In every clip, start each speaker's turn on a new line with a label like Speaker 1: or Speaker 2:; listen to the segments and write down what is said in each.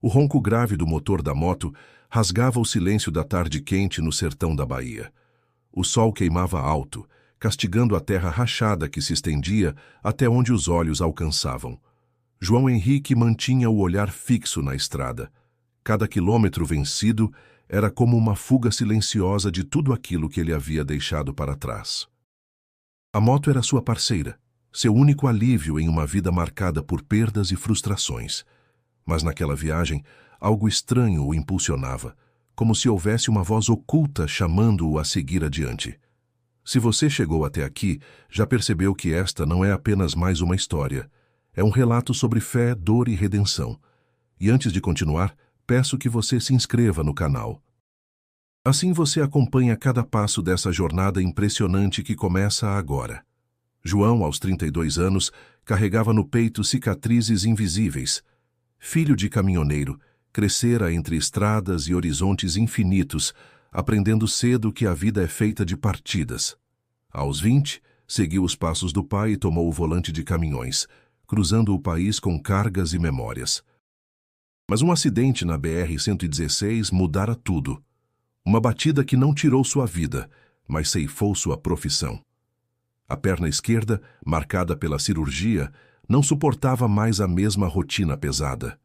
Speaker 1: O ronco grave do motor da moto rasgava o silêncio da tarde quente no sertão da Bahia. O sol queimava alto, castigando a terra rachada que se estendia até onde os olhos alcançavam. João Henrique mantinha o olhar fixo na estrada. Cada quilômetro vencido era como uma fuga silenciosa de tudo aquilo que ele havia deixado para trás. A moto era sua parceira, seu único alívio em uma vida marcada por perdas e frustrações. Mas naquela viagem, algo estranho o impulsionava, como se houvesse uma voz oculta chamando-o a seguir adiante. Se você chegou até aqui, já percebeu que esta não é apenas mais uma história. É um relato sobre fé, dor e redenção. E antes de continuar, peço que você se inscreva no canal. Assim você acompanha cada passo dessa jornada impressionante que começa agora. João, aos 32 anos, carregava no peito cicatrizes invisíveis. Filho de caminhoneiro, crescera entre estradas e horizontes infinitos, aprendendo cedo que a vida é feita de partidas. Aos 20, seguiu os passos do pai e tomou o volante de caminhões, cruzando o país com cargas e memórias. Mas um acidente na BR-116 mudara tudo. Uma batida que não tirou sua vida, mas ceifou sua profissão. A perna esquerda, marcada pela cirurgia, não suportava mais a mesma rotina pesada.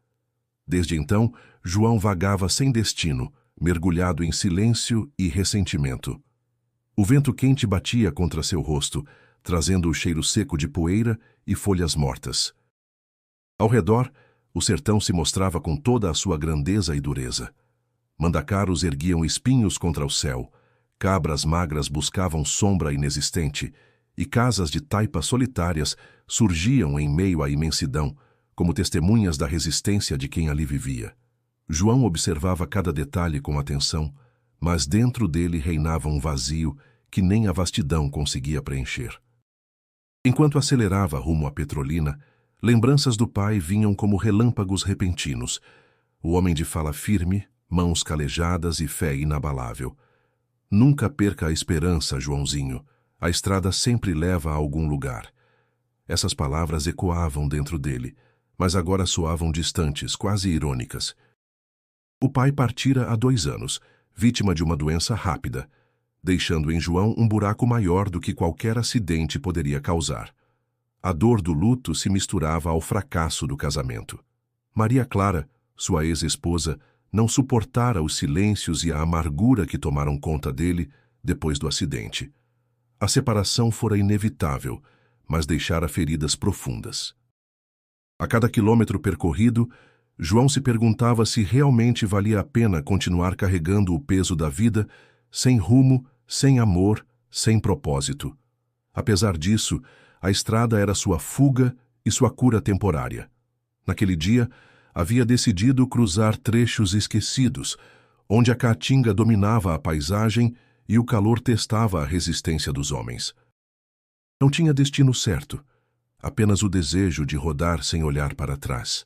Speaker 1: Desde então, João vagava sem destino, mergulhado em silêncio e ressentimento. O vento quente batia contra seu rosto, trazendo o cheiro seco de poeira e folhas mortas. Ao redor, o sertão se mostrava com toda a sua grandeza e dureza. Mandacaros erguiam espinhos contra o céu, cabras magras buscavam sombra inexistente, e casas de taipas solitárias surgiam em meio à imensidão, como testemunhas da resistência de quem ali vivia. João observava cada detalhe com atenção, mas dentro dele reinava um vazio que nem a vastidão conseguia preencher. Enquanto acelerava rumo à Petrolina, lembranças do pai vinham como relâmpagos repentinos. O homem de fala firme, mãos calejadas e fé inabalável. Nunca perca a esperança, Joãozinho. A estrada sempre leva a algum lugar. Essas palavras ecoavam dentro dele, mas agora soavam distantes, quase irônicas. O pai partira há 2 anos, vítima de uma doença rápida, deixando em João um buraco maior do que qualquer acidente poderia causar. A dor do luto se misturava ao fracasso do casamento. Maria Clara, sua ex-esposa, não suportara os silêncios e a amargura que tomaram conta dele depois do acidente. A separação fora inevitável, mas deixara feridas profundas. A cada quilômetro percorrido, João se perguntava se realmente valia a pena continuar carregando o peso da vida, sem rumo, sem amor, sem propósito. Apesar disso, a estrada era sua fuga e sua cura temporária. Naquele dia, havia decidido cruzar trechos esquecidos, onde a caatinga dominava a paisagem e o calor testava a resistência dos homens. Não tinha destino certo, apenas o desejo de rodar sem olhar para trás.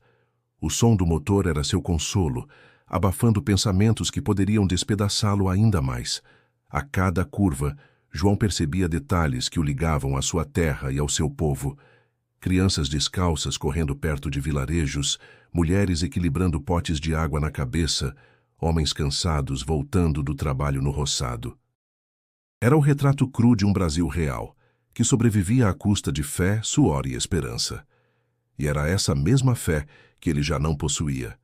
Speaker 1: O som do motor era seu consolo, abafando pensamentos que poderiam despedaçá-lo ainda mais. A cada curva, João percebia detalhes que o ligavam à sua terra e ao seu povo. Crianças descalças correndo perto de vilarejos, mulheres equilibrando potes de água na cabeça, homens cansados voltando do trabalho no roçado. Era o retrato cru de um Brasil real, que sobrevivia à custa de fé, suor e esperança. E era essa mesma fé que ele já não possuía.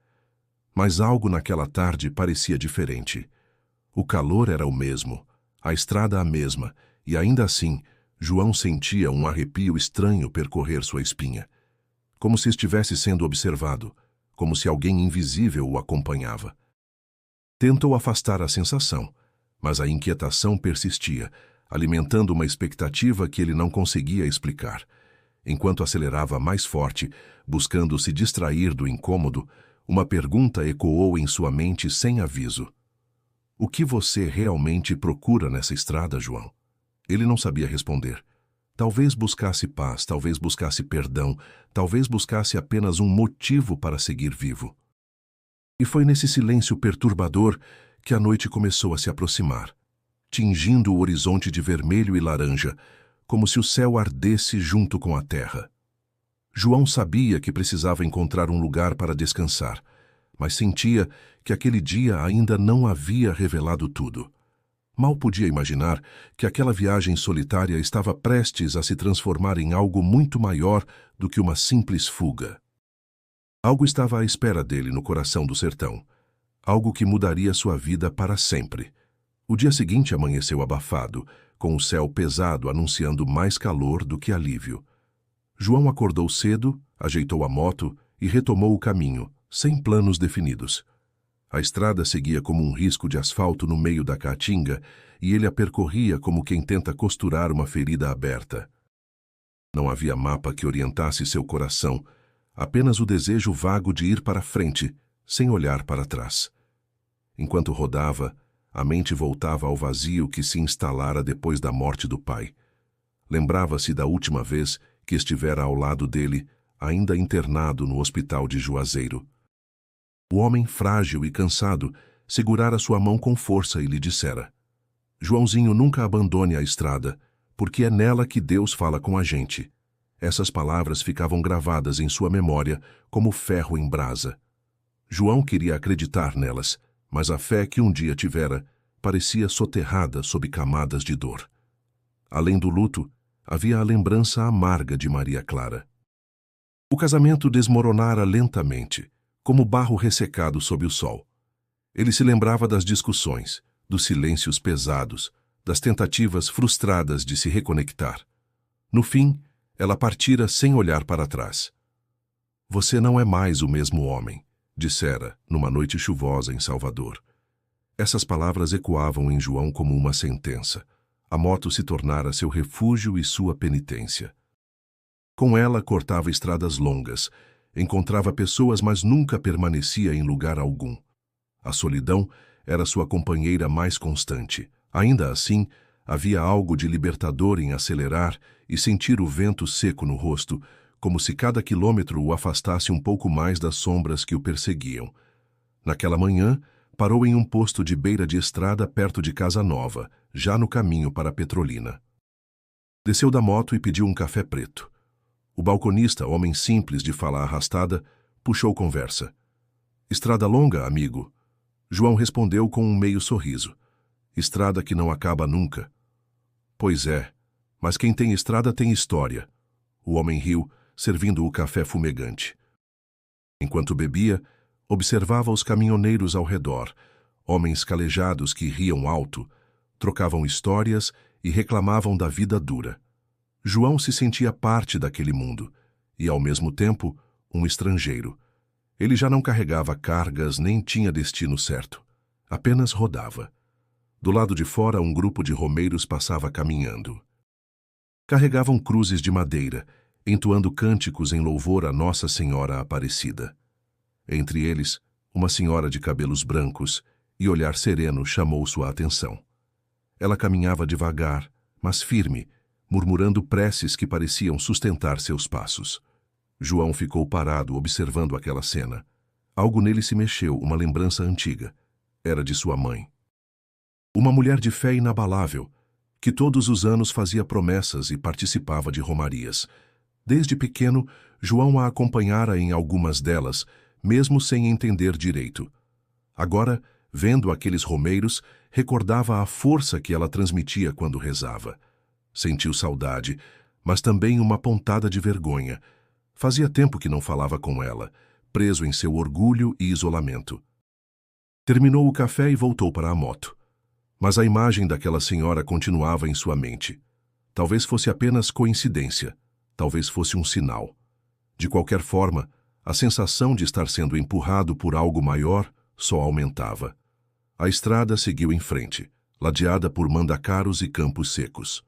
Speaker 1: Mas algo naquela tarde parecia diferente. O calor era o mesmo, a estrada a mesma, e ainda assim, João sentia um arrepio estranho percorrer sua espinha. Como se estivesse sendo observado, como se alguém invisível o acompanhava. Tentou afastar a sensação, mas a inquietação persistia, alimentando uma expectativa que ele não conseguia explicar. Enquanto acelerava mais forte, buscando se distrair do incômodo, uma pergunta ecoou em sua mente sem aviso. O que você realmente procura nessa estrada, João? Ele não sabia responder. Talvez buscasse paz, talvez buscasse perdão, talvez buscasse apenas um motivo para seguir vivo. E foi nesse silêncio perturbador que a noite começou a se aproximar, tingindo o horizonte de vermelho e laranja, como se o céu ardesse junto com a terra. João sabia que precisava encontrar um lugar para descansar, mas sentia que aquele dia ainda não havia revelado tudo. Mal podia imaginar que aquela viagem solitária estava prestes a se transformar em algo muito maior do que uma simples fuga. Algo estava à espera dele no coração do sertão. Algo que mudaria sua vida para sempre. O dia seguinte amanheceu abafado, com o céu pesado anunciando mais calor do que alívio. João acordou cedo, ajeitou a moto e retomou o caminho, sem planos definidos. A estrada seguia como um risco de asfalto no meio da caatinga e ele a percorria como quem tenta costurar uma ferida aberta. Não havia mapa que orientasse seu coração, apenas o desejo vago de ir para frente, sem olhar para trás. Enquanto rodava, a mente voltava ao vazio que se instalara depois da morte do pai. Lembrava-se da última vez que estivera ao lado dele, ainda internado no hospital de Juazeiro. O homem, frágil e cansado, segurara sua mão com força e lhe dissera: Joãozinho, nunca abandone a estrada, porque é nela que Deus fala com a gente. Essas palavras ficavam gravadas em sua memória como ferro em brasa. João queria acreditar nelas, mas a fé que um dia tivera parecia soterrada sob camadas de dor. Além do luto, havia a lembrança amarga de Maria Clara. O casamento desmoronara lentamente, como barro ressecado sob o sol. Ele se lembrava das discussões, dos silêncios pesados, das tentativas frustradas de se reconectar. No fim, ela partira sem olhar para trás. Você não é mais o mesmo homem, dissera, numa noite chuvosa em Salvador. Essas palavras ecoavam em João como uma sentença. A moto se tornara seu refúgio e sua penitência. Com ela cortava estradas longas, encontrava pessoas, mas nunca permanecia em lugar algum. A solidão era sua companheira mais constante. Ainda assim, havia algo de libertador em acelerar e sentir o vento seco no rosto, como se cada quilômetro o afastasse um pouco mais das sombras que o perseguiam. Naquela manhã, parou em um posto de beira de estrada perto de Casa Nova, já no caminho para Petrolina. Desceu da moto e pediu um café preto. O balconista, homem simples de fala arrastada, puxou conversa. Estrada longa, amigo? João respondeu com um meio sorriso. Estrada que não acaba nunca. Pois é, mas quem tem estrada tem história. O homem riu, servindo o café fumegante. Enquanto bebia, observava os caminhoneiros ao redor, homens calejados que riam alto, trocavam histórias e reclamavam da vida dura. João se sentia parte daquele mundo e, ao mesmo tempo, um estrangeiro. Ele já não carregava cargas nem tinha destino certo. Apenas rodava. Do lado de fora, um grupo de romeiros passava caminhando. Carregavam cruzes de madeira, entoando cânticos em louvor a Nossa Senhora Aparecida. Entre eles, uma senhora de cabelos brancos e olhar sereno chamou sua atenção. Ela caminhava devagar, mas firme, murmurando preces que pareciam sustentar seus passos. João ficou parado observando aquela cena. Algo nele se mexeu, uma lembrança antiga. Era de sua mãe. Uma mulher de fé inabalável, que todos os anos fazia promessas e participava de romarias. Desde pequeno, João a acompanhara em algumas delas, mesmo sem entender direito. Agora, vendo aqueles romeiros, recordava a força que ela transmitia quando rezava. Sentiu saudade, mas também uma pontada de vergonha. Fazia tempo que não falava com ela, preso em seu orgulho e isolamento. Terminou o café e voltou para a moto. Mas a imagem daquela senhora continuava em sua mente. Talvez fosse apenas coincidência, talvez fosse um sinal. De qualquer forma, a sensação de estar sendo empurrado por algo maior só aumentava. A estrada seguiu em frente, ladeada por mandacaros e campos secos.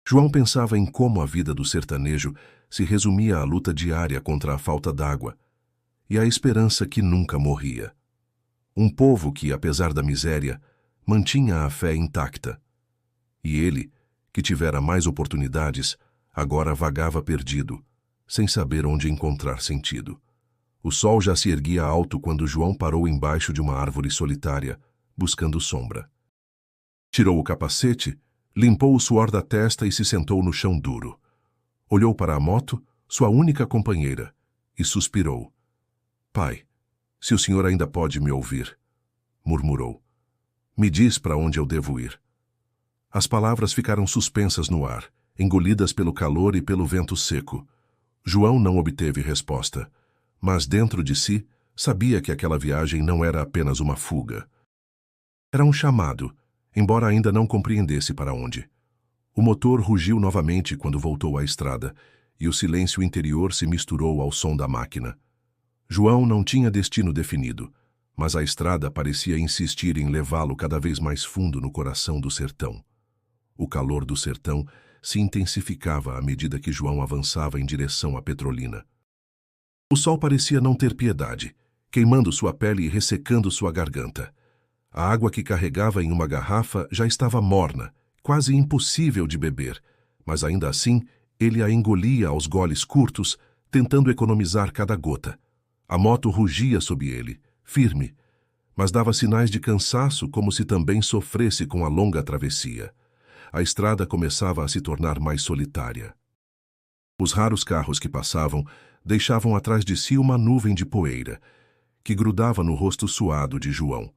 Speaker 1: João pensava em como a vida do sertanejo se resumia à luta diária contra a falta d'água e à esperança que nunca morria. Um povo que, apesar da miséria, mantinha a fé intacta. E ele, que tivera mais oportunidades, agora vagava perdido, sem saber onde encontrar sentido. O sol já se erguia alto quando João parou embaixo de uma árvore solitária, buscando sombra. Tirou o capacete, limpou o suor da testa e se sentou no chão duro. Olhou para a moto, sua única companheira, e suspirou. Pai, Se o senhor ainda pode me ouvir, murmurou. Me diz para onde eu devo ir. As palavras ficaram suspensas no ar, engolidas pelo calor e pelo vento seco. João não obteve resposta, mas dentro de si sabia que aquela viagem não era apenas uma fuga. Era um chamado, embora ainda não compreendesse para onde. O motor rugiu novamente quando voltou à estrada, e o silêncio interior se misturou ao som da máquina. João não tinha destino definido, mas a estrada parecia insistir em levá-lo cada vez mais fundo no coração do sertão. O calor do sertão se intensificava à medida que João avançava em direção à Petrolina. O sol parecia não ter piedade, queimando sua pele e ressecando sua garganta. A água que carregava em uma garrafa já estava morna, quase impossível de beber, mas ainda assim ele a engolia aos goles curtos, tentando economizar cada gota. A moto rugia sob ele, firme, mas dava sinais de cansaço como se também sofresse com a longa travessia. A estrada começava a se tornar mais solitária. Os raros carros que passavam deixavam atrás de si uma nuvem de poeira, que grudava no rosto suado de João.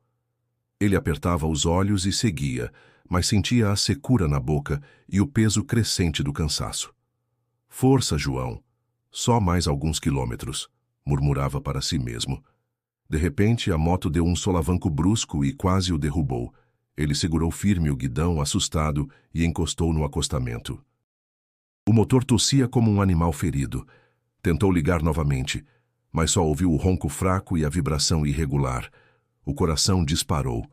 Speaker 1: Ele apertava os olhos e seguia, mas sentia a secura na boca e o peso crescente do cansaço. Força, João. Só mais alguns quilômetros, murmurava para si mesmo. De repente, a moto deu um solavanco brusco e quase o derrubou. Ele segurou firme o guidão, assustado, e encostou no acostamento. O motor tossia como um animal ferido. Tentou ligar novamente, mas só ouviu o ronco fraco e a vibração irregular. O coração disparou.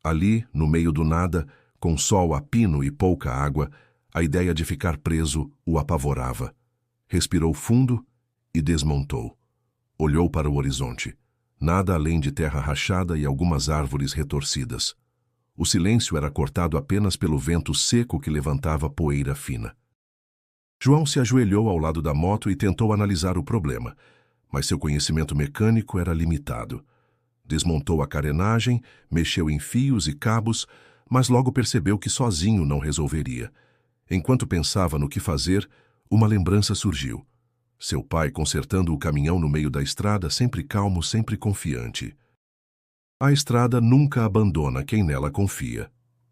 Speaker 1: Ali, no meio do nada, com sol a pino e pouca água, a ideia de ficar preso o apavorava. Respirou fundo e desmontou. Olhou para o horizonte. Nada além de terra rachada e algumas árvores retorcidas. O silêncio era cortado apenas pelo vento seco que levantava poeira fina. João se ajoelhou ao lado da moto e tentou analisar o problema, mas seu conhecimento mecânico era limitado. Desmontou a carenagem, mexeu em fios e cabos, mas logo percebeu que sozinho não resolveria. Enquanto pensava no que fazer, uma lembrança surgiu. Seu pai consertando o caminhão no meio da estrada, sempre calmo, sempre confiante. A estrada nunca abandona quem nela confia.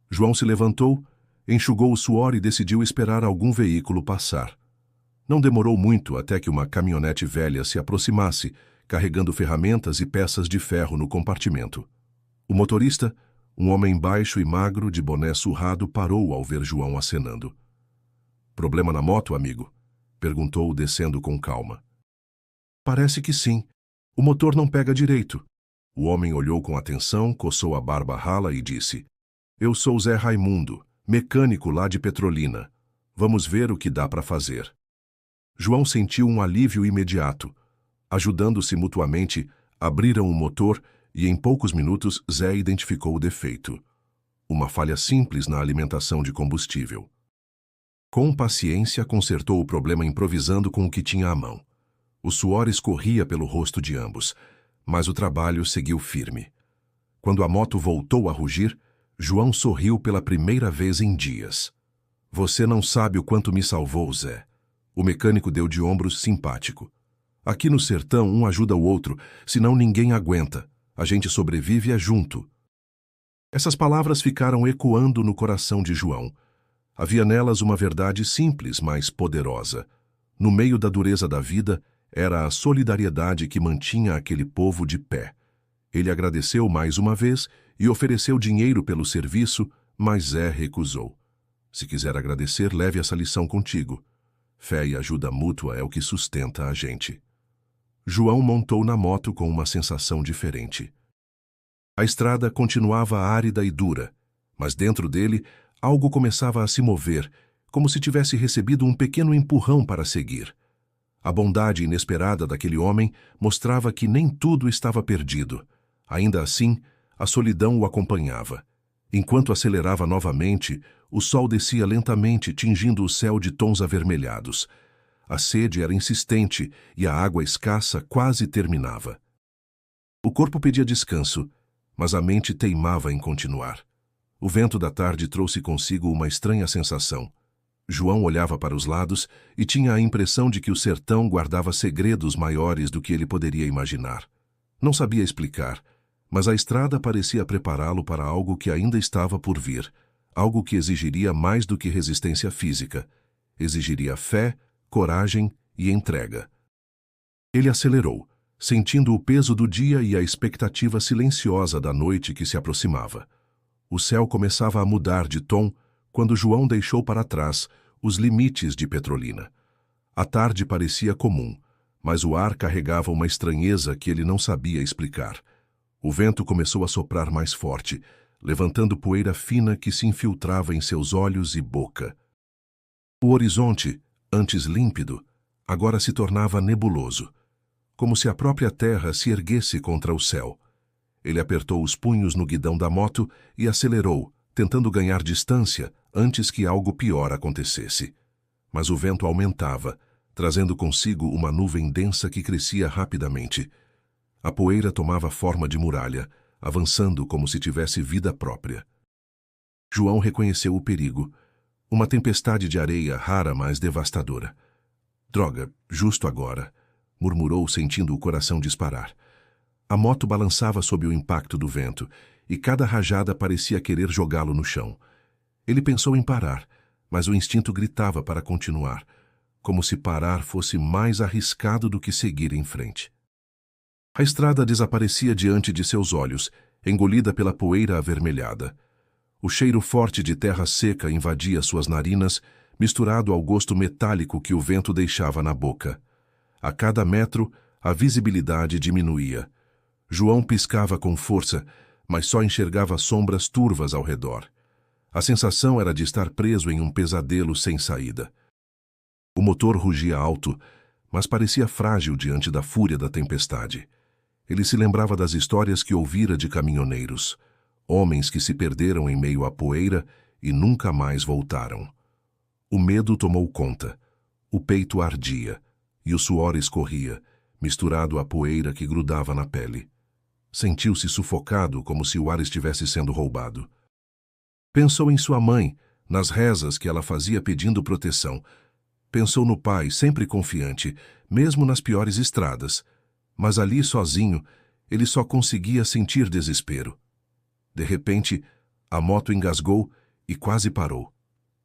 Speaker 1: João se levantou, enxugou o suor e decidiu esperar algum veículo passar. Não demorou muito até que uma caminhonete velha se aproximasse, carregando ferramentas e peças de ferro no compartimento. O motorista, um homem baixo e magro, de boné surrado, parou ao ver João acenando. "Problema na moto, amigo?" perguntou, descendo com calma. "Parece que sim. O motor não pega direito." O homem olhou com atenção, coçou a barba rala e disse: "Eu sou Zé Raimundo, mecânico lá de Petrolina. Vamos ver o que dá para fazer." João sentiu um alívio imediato. Ajudando-se mutuamente, abriram o motor e em poucos minutos Zé identificou o defeito. Uma falha simples na alimentação de combustível. Com paciência, consertou o problema improvisando com o que tinha à mão. O suor escorria pelo rosto de ambos, mas o trabalho seguiu firme. Quando a moto voltou a rugir, João sorriu pela primeira vez em dias. "Você não sabe o quanto me salvou, Zé." O mecânico deu de ombros simpático. "Aqui no sertão, um ajuda o outro, senão ninguém aguenta. A gente sobrevive junto." Essas palavras ficaram ecoando no coração de João. Havia nelas uma verdade simples, mas poderosa. No meio da dureza da vida, era a solidariedade que mantinha aquele povo de pé. Ele agradeceu mais uma vez e ofereceu dinheiro pelo serviço, mas Zé recusou. "Se quiser agradecer, leve essa lição contigo. Fé e ajuda mútua é o que sustenta a gente." João montou na moto com uma sensação diferente. A estrada continuava árida e dura, mas dentro dele algo começava a se mover, como se tivesse recebido um pequeno empurrão para seguir. A bondade inesperada daquele homem mostrava que nem tudo estava perdido. Ainda assim, a solidão o acompanhava. Enquanto acelerava novamente, o sol descia lentamente, tingindo o céu de tons avermelhados. A sede era insistente e a água escassa quase terminava. O corpo pedia descanso, mas a mente teimava em continuar. O vento da tarde trouxe consigo uma estranha sensação. João olhava para os lados e tinha a impressão de que o sertão guardava segredos maiores do que ele poderia imaginar. Não sabia explicar, mas a estrada parecia prepará-lo para algo que ainda estava por vir, algo que exigiria mais do que resistência física. Exigiria fé, coragem e entrega. Ele acelerou, sentindo o peso do dia e a expectativa silenciosa da noite que se aproximava. O céu começava a mudar de tom quando João deixou para trás os limites de Petrolina. A tarde parecia comum, mas o ar carregava uma estranheza que ele não sabia explicar. O vento começou a soprar mais forte, levantando poeira fina que se infiltrava em seus olhos e boca. O horizonte, antes límpido, agora se tornava nebuloso, como se a própria terra se erguesse contra o céu. Ele apertou os punhos no guidão da moto e acelerou, tentando ganhar distância antes que algo pior acontecesse. Mas o vento aumentava, trazendo consigo uma nuvem densa que crescia rapidamente. A poeira tomava forma de muralha, avançando como se tivesse vida própria. João reconheceu o perigo. Uma tempestade de areia rara, mas devastadora. Droga, justo agora, murmurou, sentindo o coração disparar. A moto balançava sob o impacto do vento, e cada rajada parecia querer jogá-lo no chão. Ele pensou em parar, mas o instinto gritava para continuar, como se parar fosse mais arriscado do que seguir em frente. A estrada desaparecia diante de seus olhos, engolida pela poeira avermelhada. O cheiro forte de terra seca invadia suas narinas, misturado ao gosto metálico que o vento deixava na boca. A cada metro, a visibilidade diminuía. João piscava com força, mas só enxergava sombras turvas ao redor. A sensação era de estar preso em um pesadelo sem saída. O motor rugia alto, mas parecia frágil diante da fúria da tempestade. Ele se lembrava das histórias que ouvira de caminhoneiros, homens que se perderam em meio à poeira e nunca mais voltaram. O medo tomou conta. O peito ardia, e o suor escorria, misturado à poeira que grudava na pele. Sentiu-se sufocado, como se o ar estivesse sendo roubado. Pensou em sua mãe, nas rezas que ela fazia pedindo proteção. Pensou no pai, sempre confiante, mesmo nas piores estradas. Mas ali, sozinho, ele só conseguia sentir desespero. De repente, a moto engasgou e quase parou.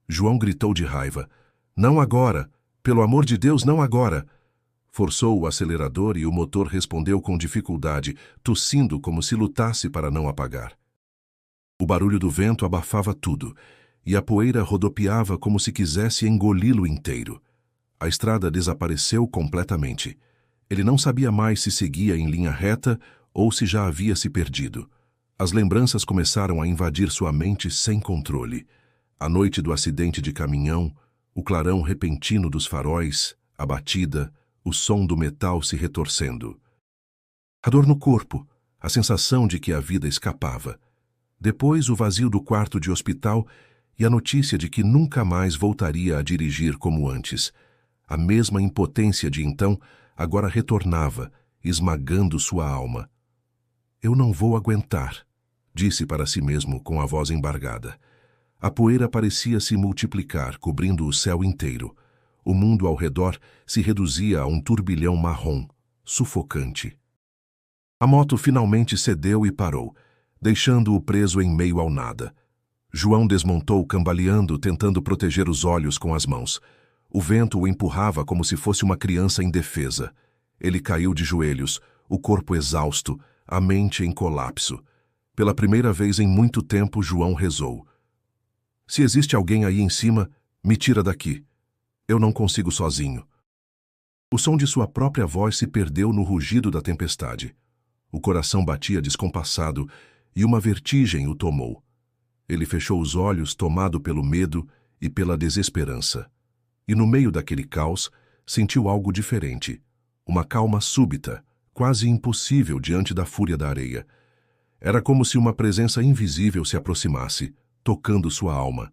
Speaker 1: João gritou de raiva. Não agora! Pelo amor de Deus, não agora! Forçou o acelerador e o motor respondeu com dificuldade, tossindo como se lutasse para não apagar. O barulho do vento abafava tudo, e a poeira rodopiava como se quisesse engoli-lo inteiro. A estrada desapareceu completamente. Ele não sabia mais se seguia em linha reta ou se já havia se perdido. As lembranças começaram a invadir sua mente sem controle. A noite do acidente de caminhão, o clarão repentino dos faróis, a batida, o som do metal se retorcendo. A dor no corpo, a sensação de que a vida escapava. Depois o vazio do quarto de hospital e a notícia de que nunca mais voltaria a dirigir como antes. A mesma impotência de então agora retornava, esmagando sua alma. Eu não vou aguentar, disse para si mesmo com a voz embargada. A poeira parecia se multiplicar, cobrindo o céu inteiro. O mundo ao redor se reduzia a um turbilhão marrom, sufocante. A moto finalmente cedeu e parou, deixando-o preso em meio ao nada. João desmontou cambaleando, tentando proteger os olhos com as mãos. O vento o empurrava como se fosse uma criança indefesa. Ele caiu de joelhos, o corpo exausto, a mente em colapso. Pela primeira vez em muito tempo, João rezou. Se existe alguém aí em cima, me tira daqui. Eu não consigo sozinho. O som de sua própria voz se perdeu no rugido da tempestade. O coração batia descompassado e uma vertigem o tomou. Ele fechou os olhos, tomado pelo medo e pela desesperança. E no meio daquele caos, sentiu algo diferente. Uma calma súbita, quase impossível diante da fúria da areia. Era como se uma presença invisível se aproximasse, tocando sua alma.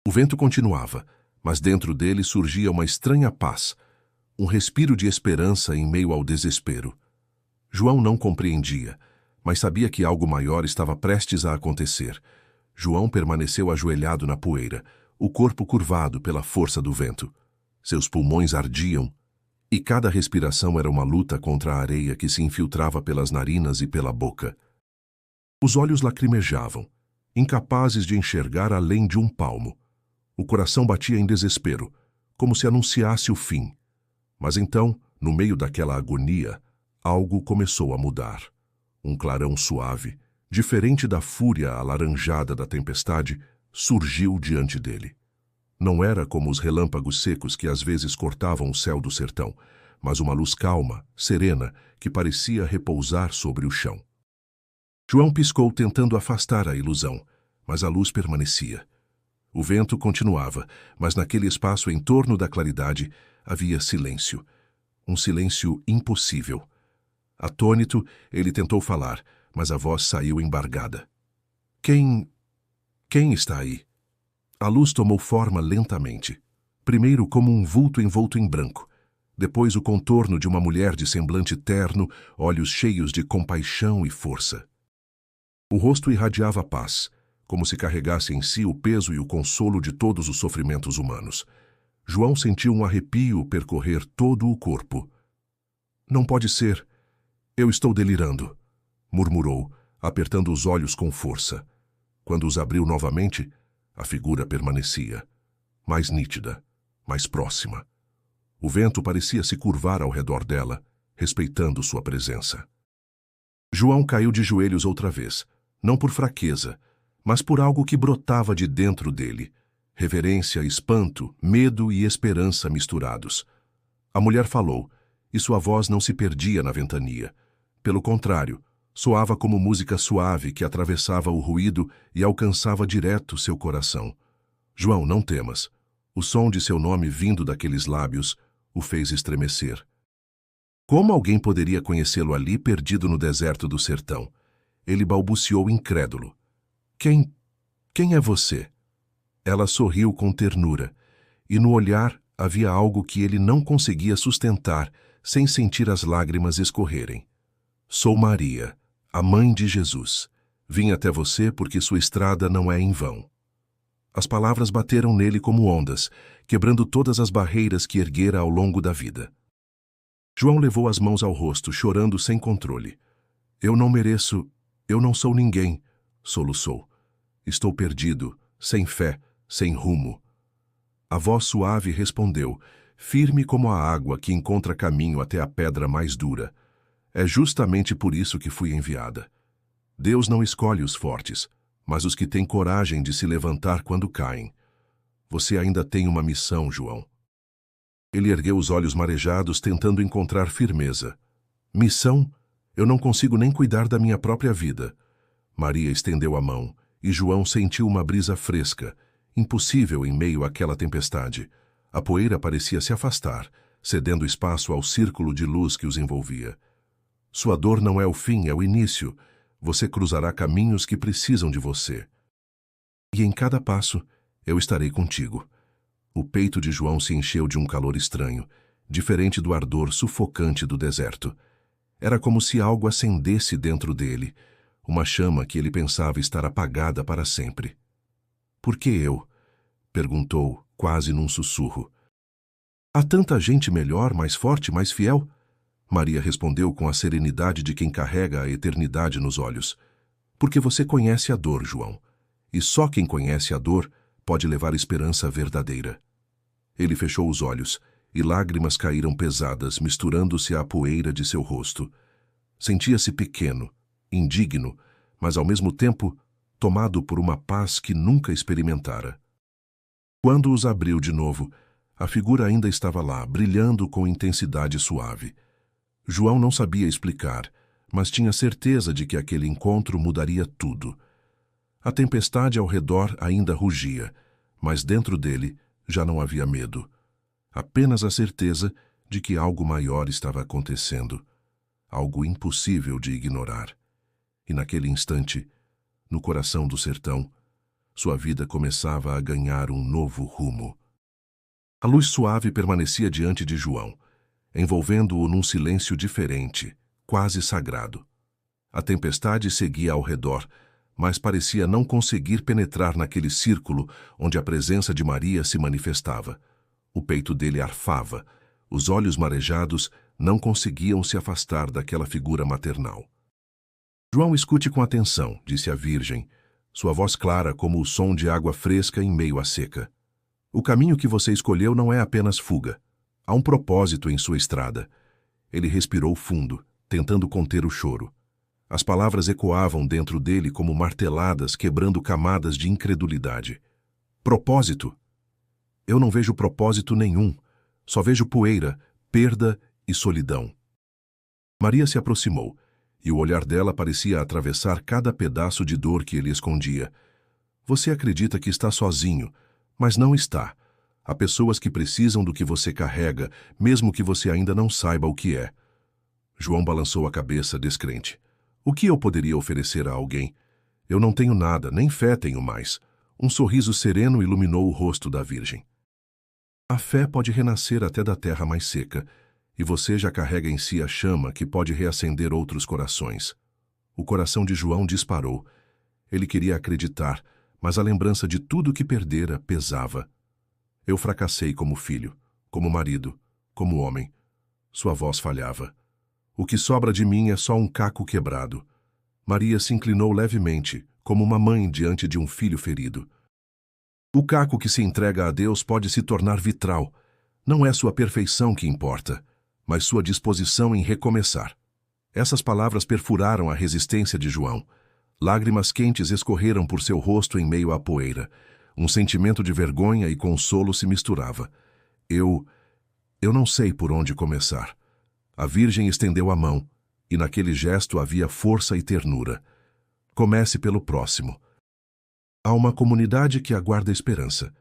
Speaker 1: O vento continuava, mas dentro dele surgia uma estranha paz, um respiro de esperança em meio ao desespero. João não compreendia, mas sabia que algo maior estava prestes a acontecer. João permaneceu ajoelhado na poeira, o corpo curvado pela força do vento. Seus pulmões ardiam. E cada respiração era uma luta contra a areia que se infiltrava pelas narinas e pela boca. Os olhos lacrimejavam, incapazes de enxergar além de um palmo. O coração batia em desespero, como se anunciasse o fim. Mas então, no meio daquela agonia, algo começou a mudar. Um clarão suave, diferente da fúria alaranjada da tempestade, surgiu diante dele. Não era como os relâmpagos secos que às vezes cortavam o céu do sertão, mas uma luz calma, serena, que parecia repousar sobre o chão. João piscou tentando afastar a ilusão, mas a luz permanecia. O vento continuava, mas naquele espaço em torno da claridade havia silêncio. Um silêncio impossível. Atônito, ele tentou falar, mas a voz saiu embargada. Quem está aí? A luz tomou forma lentamente. Primeiro como um vulto envolto em branco. Depois o contorno de uma mulher de semblante terno, olhos cheios de compaixão e força. O rosto irradiava paz, como se carregasse em si o peso e o consolo de todos os sofrimentos humanos. João sentiu um arrepio percorrer todo o corpo. Não pode ser. Eu estou delirando, murmurou, apertando os olhos com força. Quando os abriu novamente, a figura permanecia, mais nítida, mais próxima. O vento parecia se curvar ao redor dela, respeitando sua presença. João caiu de joelhos outra vez, não por fraqueza, mas por algo que brotava de dentro dele. Reverência, espanto, medo e esperança misturados. A mulher falou, e sua voz não se perdia na ventania. Pelo contrário, soava como música suave que atravessava o ruído e alcançava direto seu coração. João, não temas. O som de seu nome vindo daqueles lábios o fez estremecer. Como alguém poderia conhecê-lo ali perdido no deserto do sertão? Ele balbuciou incrédulo. Quem é você? Ela sorriu com ternura, e no olhar havia algo que ele não conseguia sustentar sem sentir as lágrimas escorrerem. Sou Maria, a mãe de Jesus. Vim até você porque sua estrada não é em vão. As palavras bateram nele como ondas, quebrando todas as barreiras que erguera ao longo da vida. João levou as mãos ao rosto, chorando sem controle. Eu não mereço, eu não sou ninguém, soluçou. Estou perdido, sem fé, sem rumo. A voz suave respondeu, firme como a água que encontra caminho até a pedra mais dura. É justamente por isso que fui enviada. Deus não escolhe os fortes, mas os que têm coragem de se levantar quando caem. Você ainda tem uma missão, João. Ele ergueu os olhos marejados, tentando encontrar firmeza. Missão? Eu não consigo nem cuidar da minha própria vida. Maria estendeu a mão, e João sentiu uma brisa fresca, impossível em meio àquela tempestade. A poeira parecia se afastar, cedendo espaço ao círculo de luz que os envolvia. Sua dor não é o fim, é o início. Você cruzará caminhos que precisam de você. E em cada passo, eu estarei contigo. O peito de João se encheu de um calor estranho, diferente do ardor sufocante do deserto. Era como se algo acendesse dentro dele, uma chama que ele pensava estar apagada para sempre. Por que eu? Perguntou, quase num sussurro. Há tanta gente melhor, mais forte, mais fiel? Maria respondeu com a serenidade de quem carrega a eternidade nos olhos. Porque você conhece a dor, João. E só quem conhece a dor pode levar esperança verdadeira. Ele fechou os olhos, e lágrimas caíram pesadas, misturando-se à poeira de seu rosto. Sentia-se pequeno, indigno, mas ao mesmo tempo tomado por uma paz que nunca experimentara. Quando os abriu de novo, a figura ainda estava lá, brilhando com intensidade suave. João não sabia explicar, mas tinha certeza de que aquele encontro mudaria tudo. A tempestade ao redor ainda rugia, mas dentro dele já não havia medo. Apenas a certeza de que algo maior estava acontecendo, algo impossível de ignorar. E naquele instante, no coração do sertão, sua vida começava a ganhar um novo rumo. A luz suave permanecia diante de João, envolvendo-o num silêncio diferente, quase sagrado. A tempestade seguia ao redor, mas parecia não conseguir penetrar naquele círculo onde a presença de Maria se manifestava. O peito dele arfava, Os olhos marejados não conseguiam se afastar daquela figura maternal. João, escute com atenção, disse a Virgem, sua voz clara como o som de água fresca em meio à seca. O caminho que você escolheu não é apenas fuga. Há um propósito em sua estrada. Ele respirou fundo, tentando conter o choro. As palavras ecoavam dentro dele como marteladas, quebrando camadas de incredulidade. Propósito? Eu não vejo propósito nenhum. Só vejo poeira, perda e solidão. Maria se aproximou, e o olhar dela parecia atravessar cada pedaço de dor que ele escondia. Você acredita que está sozinho, mas não está. Há pessoas que precisam do que você carrega, mesmo que você ainda não saiba o que é. João balançou a cabeça, descrente. O que eu poderia oferecer a alguém? Eu não tenho nada, nem fé tenho mais. Um sorriso sereno iluminou o rosto da Virgem. A fé pode renascer até da terra mais seca, e você já carrega em si a chama que pode reacender outros corações. O coração de João disparou. Ele queria acreditar, mas a lembrança de tudo que perdera pesava. Eu fracassei como filho, como marido, como homem. Sua voz falhava. O que sobra de mim é só um caco quebrado. Maria se inclinou levemente, como uma mãe diante de um filho ferido. O caco que se entrega a Deus pode se tornar vitral. Não é sua perfeição que importa, mas sua disposição em recomeçar. Essas palavras perfuraram a resistência de João. Lágrimas quentes escorreram por seu rosto em meio à poeira. Um sentimento de vergonha e consolo se misturava. Eu não sei por onde começar. A Virgem estendeu a mão, e naquele gesto havia força e ternura. Comece pelo próximo. Há uma comunidade que aguarda esperança.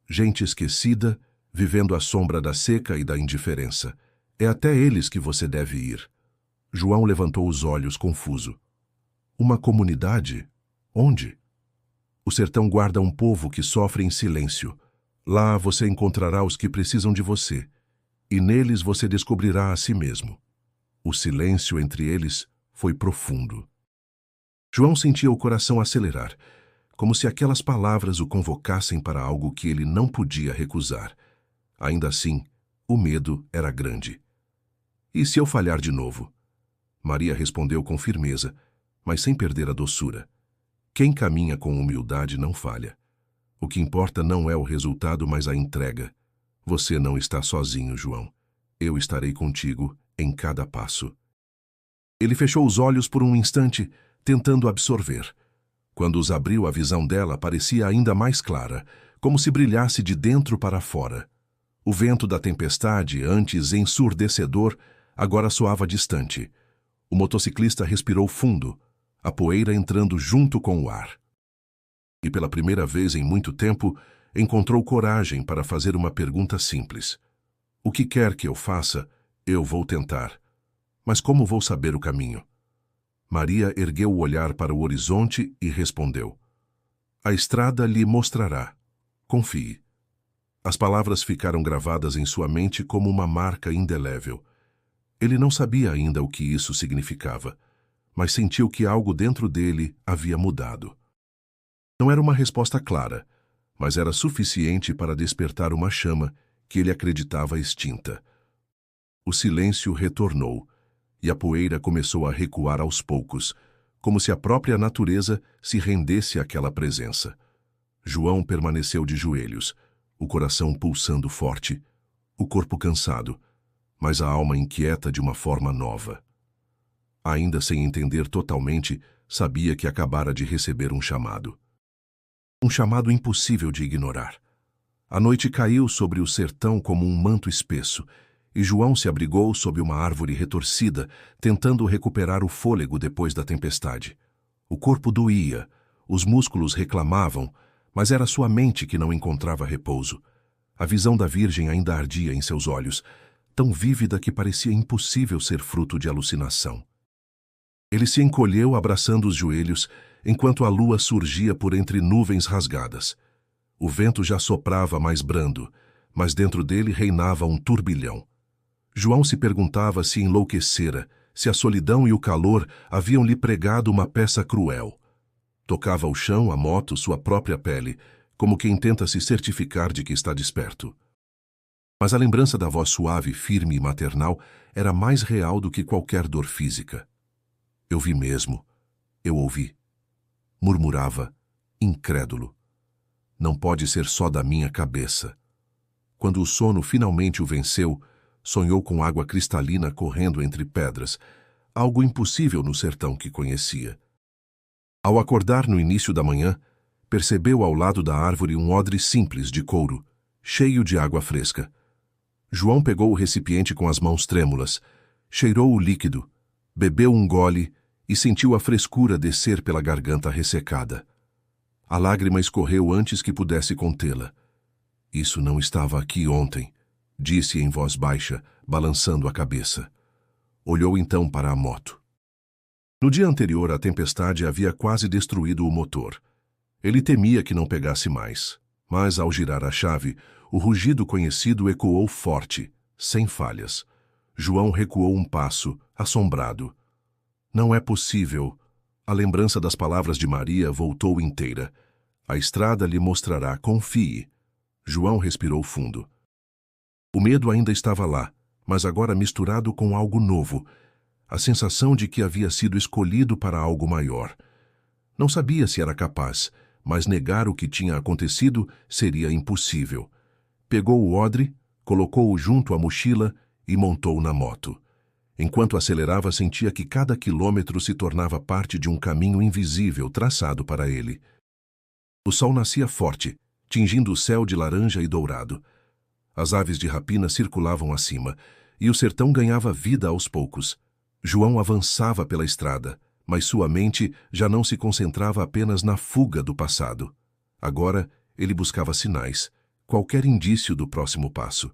Speaker 1: Gente esquecida, vivendo à sombra da seca e da indiferença. É até eles que você deve ir. João levantou os olhos, confuso. Uma comunidade? Onde? O sertão guarda um povo que sofre em silêncio. Lá você encontrará os que precisam de você, e neles você descobrirá a si mesmo. O silêncio entre eles foi profundo. João sentia o coração acelerar, como se aquelas palavras o convocassem para algo que ele não podia recusar. Ainda assim, o medo era grande. E se eu falhar de novo? Maria respondeu com firmeza, mas sem perder a doçura. Quem caminha com humildade não falha. O que importa não é o resultado, mas a entrega. Você não está sozinho, João. Eu estarei contigo em cada passo. Ele fechou os olhos por um instante, tentando absorver. Quando os abriu, a visão dela parecia ainda mais clara, como se brilhasse de dentro para fora. O vento da tempestade, antes ensurdecedor, agora soava distante. O motociclista respirou fundo, a poeira entrando junto com o ar. E pela primeira vez em muito tempo, encontrou coragem para fazer uma pergunta simples. O que quer que eu faça, eu vou tentar. Mas como vou saber o caminho? Maria ergueu o olhar para o horizonte e respondeu. A estrada lhe mostrará. Confie. As palavras ficaram gravadas em sua mente como uma marca indelével. Ele não sabia ainda o que isso significava, mas sentiu que algo dentro dele havia mudado. Não era uma resposta clara, mas era suficiente para despertar uma chama que ele acreditava extinta. O silêncio retornou, e a poeira começou a recuar aos poucos, como se a própria natureza se rendesse àquela presença. João permaneceu de joelhos, o coração pulsando forte, o corpo cansado, mas a alma inquieta de uma forma nova. Ainda sem entender totalmente, sabia que acabara de receber um chamado. Um chamado impossível de ignorar. A noite caiu sobre o sertão como um manto espesso, e João se abrigou sob uma árvore retorcida, tentando recuperar o fôlego depois da tempestade. O corpo doía, os músculos reclamavam, mas era sua mente que não encontrava repouso. A visão da Virgem ainda ardia em seus olhos, tão vívida que parecia impossível ser fruto de alucinação. Ele se encolheu abraçando os joelhos, enquanto a lua surgia por entre nuvens rasgadas. O vento já soprava mais brando, mas dentro dele reinava um turbilhão. João se perguntava se enlouquecera, se a solidão e o calor haviam lhe pregado uma peça cruel. Tocava o chão, a moto, sua própria pele, como quem tenta se certificar de que está desperto. Mas a lembrança da voz suave, firme e maternal era mais real do que qualquer dor física. Eu vi mesmo. Eu ouvi. Murmurava, incrédulo. Não pode ser só da minha cabeça. Quando o sono finalmente o venceu, sonhou com água cristalina correndo entre pedras, algo impossível no sertão que conhecia. Ao acordar no início da manhã, percebeu ao lado da árvore um odre simples de couro, cheio de água fresca. João pegou o recipiente com as mãos trêmulas, cheirou o líquido, bebeu um gole e sentiu a frescura descer pela garganta ressecada. A lágrima escorreu antes que pudesse contê-la. Isso não estava aqui ontem, disse em voz baixa, balançando a cabeça. Olhou então para a moto. No dia anterior, a tempestade havia quase destruído o motor. Ele temia que não pegasse mais, mas ao girar a chave, o rugido conhecido ecoou forte, sem falhas. João recuou um passo, assombrado. Não é possível. A lembrança das palavras de Maria voltou inteira. A estrada lhe mostrará, confie. João respirou fundo. O medo ainda estava lá, mas agora misturado com algo novo. A sensação de que havia sido escolhido para algo maior. Não sabia se era capaz, mas negar o que tinha acontecido seria impossível. Pegou o odre, colocou-o junto à mochila e montou na moto. Enquanto acelerava, sentia que cada quilômetro se tornava parte de um caminho invisível traçado para ele. O sol nascia forte, tingindo o céu de laranja e dourado. As aves de rapina circulavam acima, e o sertão ganhava vida aos poucos. João avançava pela estrada, mas sua mente já não se concentrava apenas na fuga do passado. Agora, ele buscava sinais, qualquer indício do próximo passo.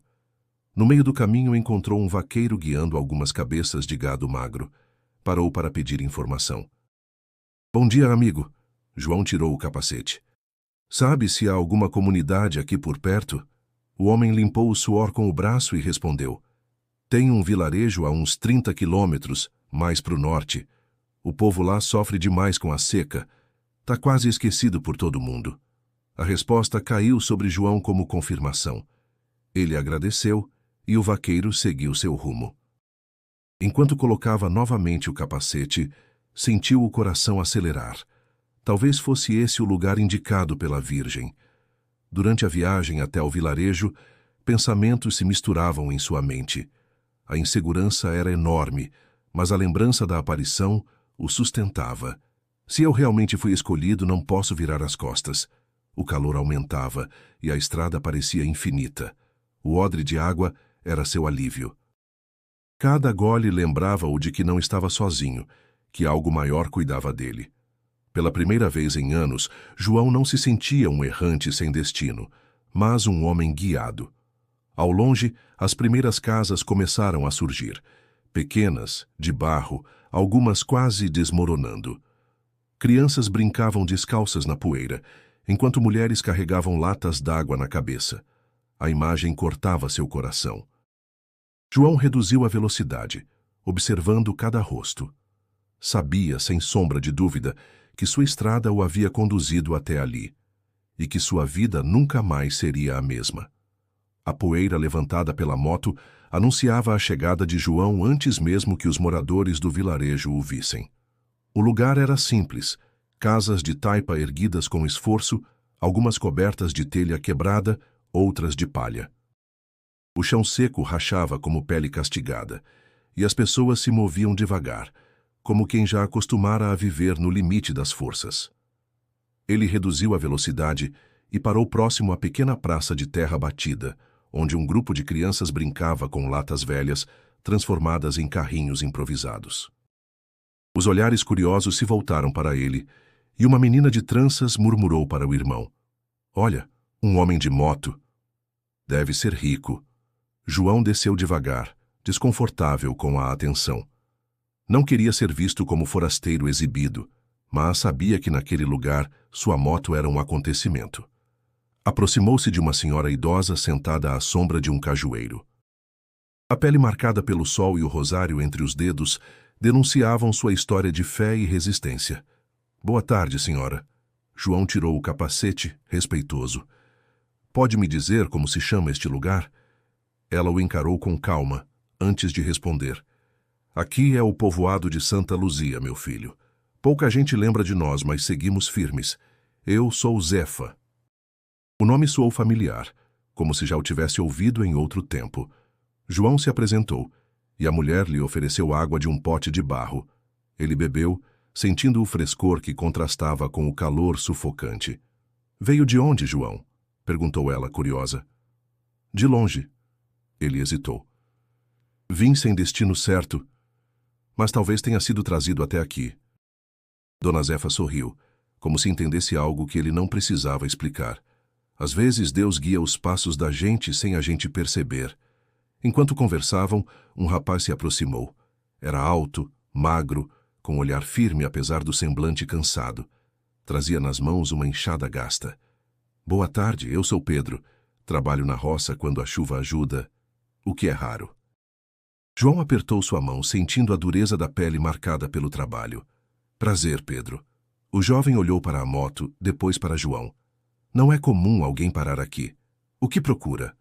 Speaker 1: No meio do caminho encontrou um vaqueiro guiando algumas cabeças de gado magro. Parou para pedir informação. Bom dia, amigo. João tirou o capacete. Sabe se há alguma comunidade aqui por perto? O homem limpou o suor com o braço e respondeu. Tem um vilarejo a uns 30 quilômetros, mais para o norte. O povo lá sofre demais com a seca. Tá quase esquecido por todo mundo. A resposta caiu sobre João como confirmação. Ele agradeceu e o vaqueiro seguiu seu rumo. Enquanto colocava novamente o capacete, sentiu o coração acelerar. Talvez fosse esse o lugar indicado pela Virgem. Durante a viagem até o vilarejo, pensamentos se misturavam em sua mente. A insegurança era enorme, mas a lembrança da aparição o sustentava. Se eu realmente fui escolhido, não posso virar as costas. O calor aumentava e a estrada parecia infinita. O odre de água era seu alívio. Cada gole lembrava-o de que não estava sozinho, que algo maior cuidava dele. Pela primeira vez em anos, João não se sentia um errante sem destino, mas um homem guiado. Ao longe, as primeiras casas começaram a surgir, pequenas, de barro, algumas quase desmoronando. Crianças brincavam descalças na poeira, enquanto mulheres carregavam latas d'água na cabeça. A imagem cortava seu coração. João reduziu a velocidade, observando cada rosto. Sabia, sem sombra de dúvida, que sua estrada o havia conduzido até ali, e que sua vida nunca mais seria a mesma. A poeira levantada pela moto anunciava a chegada de João antes mesmo que os moradores do vilarejo o vissem. O lugar era simples, casas de taipa erguidas com esforço, algumas cobertas de telha quebrada, outras de palha. O chão seco rachava como pele castigada, e as pessoas se moviam devagar, como quem já acostumara a viver no limite das forças. Ele reduziu a velocidade e parou próximo à pequena praça de terra batida, onde um grupo de crianças brincava com latas velhas, transformadas em carrinhos improvisados. Os olhares curiosos se voltaram para ele, e uma menina de tranças murmurou para o irmão. Olha, um homem de moto. Deve ser rico. João desceu devagar, desconfortável com a atenção. Não queria ser visto como forasteiro exibido, mas sabia que naquele lugar sua moto era um acontecimento. Aproximou-se de uma senhora idosa sentada à sombra de um cajueiro. A pele marcada pelo sol e o rosário entre os dedos denunciavam sua história de fé e resistência. Boa tarde, senhora. João tirou o capacete, respeitoso. Pode me dizer como se chama este lugar? Ela o encarou com calma, antes de responder. Aqui é o povoado de Santa Luzia, meu filho. Pouca gente lembra de nós, mas seguimos firmes. Eu sou Zefa. O nome soou familiar, como se já o tivesse ouvido em outro tempo. João se apresentou, e a mulher lhe ofereceu água de um pote de barro. Ele bebeu, sentindo o frescor que contrastava com o calor sufocante. Veio de onde, João? Perguntou ela, curiosa. De longe. Ele hesitou. Vim sem destino certo, mas talvez tenha sido trazido até aqui. Dona Zefa sorriu, como se entendesse algo que ele não precisava explicar. Às vezes Deus guia os passos da gente sem a gente perceber. Enquanto conversavam, um rapaz se aproximou. Era alto, magro, com olhar firme apesar do semblante cansado. Trazia nas mãos uma enxada gasta. Boa tarde, eu sou Pedro. Trabalho na roça quando a chuva ajuda, o que é raro. João apertou sua mão, sentindo a dureza da pele marcada pelo trabalho. Prazer, Pedro. O jovem olhou para a moto, depois para João. Não é comum alguém parar aqui. O que procura?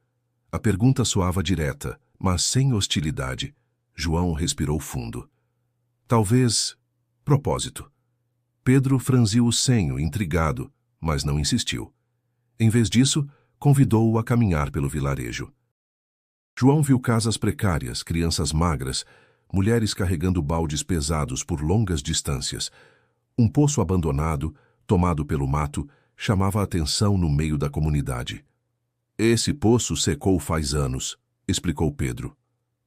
Speaker 1: A pergunta soava direta, mas sem hostilidade. João respirou fundo. Talvez... propósito. Pedro franziu o senho, intrigado, mas não insistiu. Em vez disso, convidou-o a caminhar pelo vilarejo. João viu casas precárias, crianças magras, mulheres carregando baldes pesados por longas distâncias. Um poço abandonado, tomado pelo mato, chamava a atenção no meio da comunidade. Esse poço secou faz anos, explicou Pedro.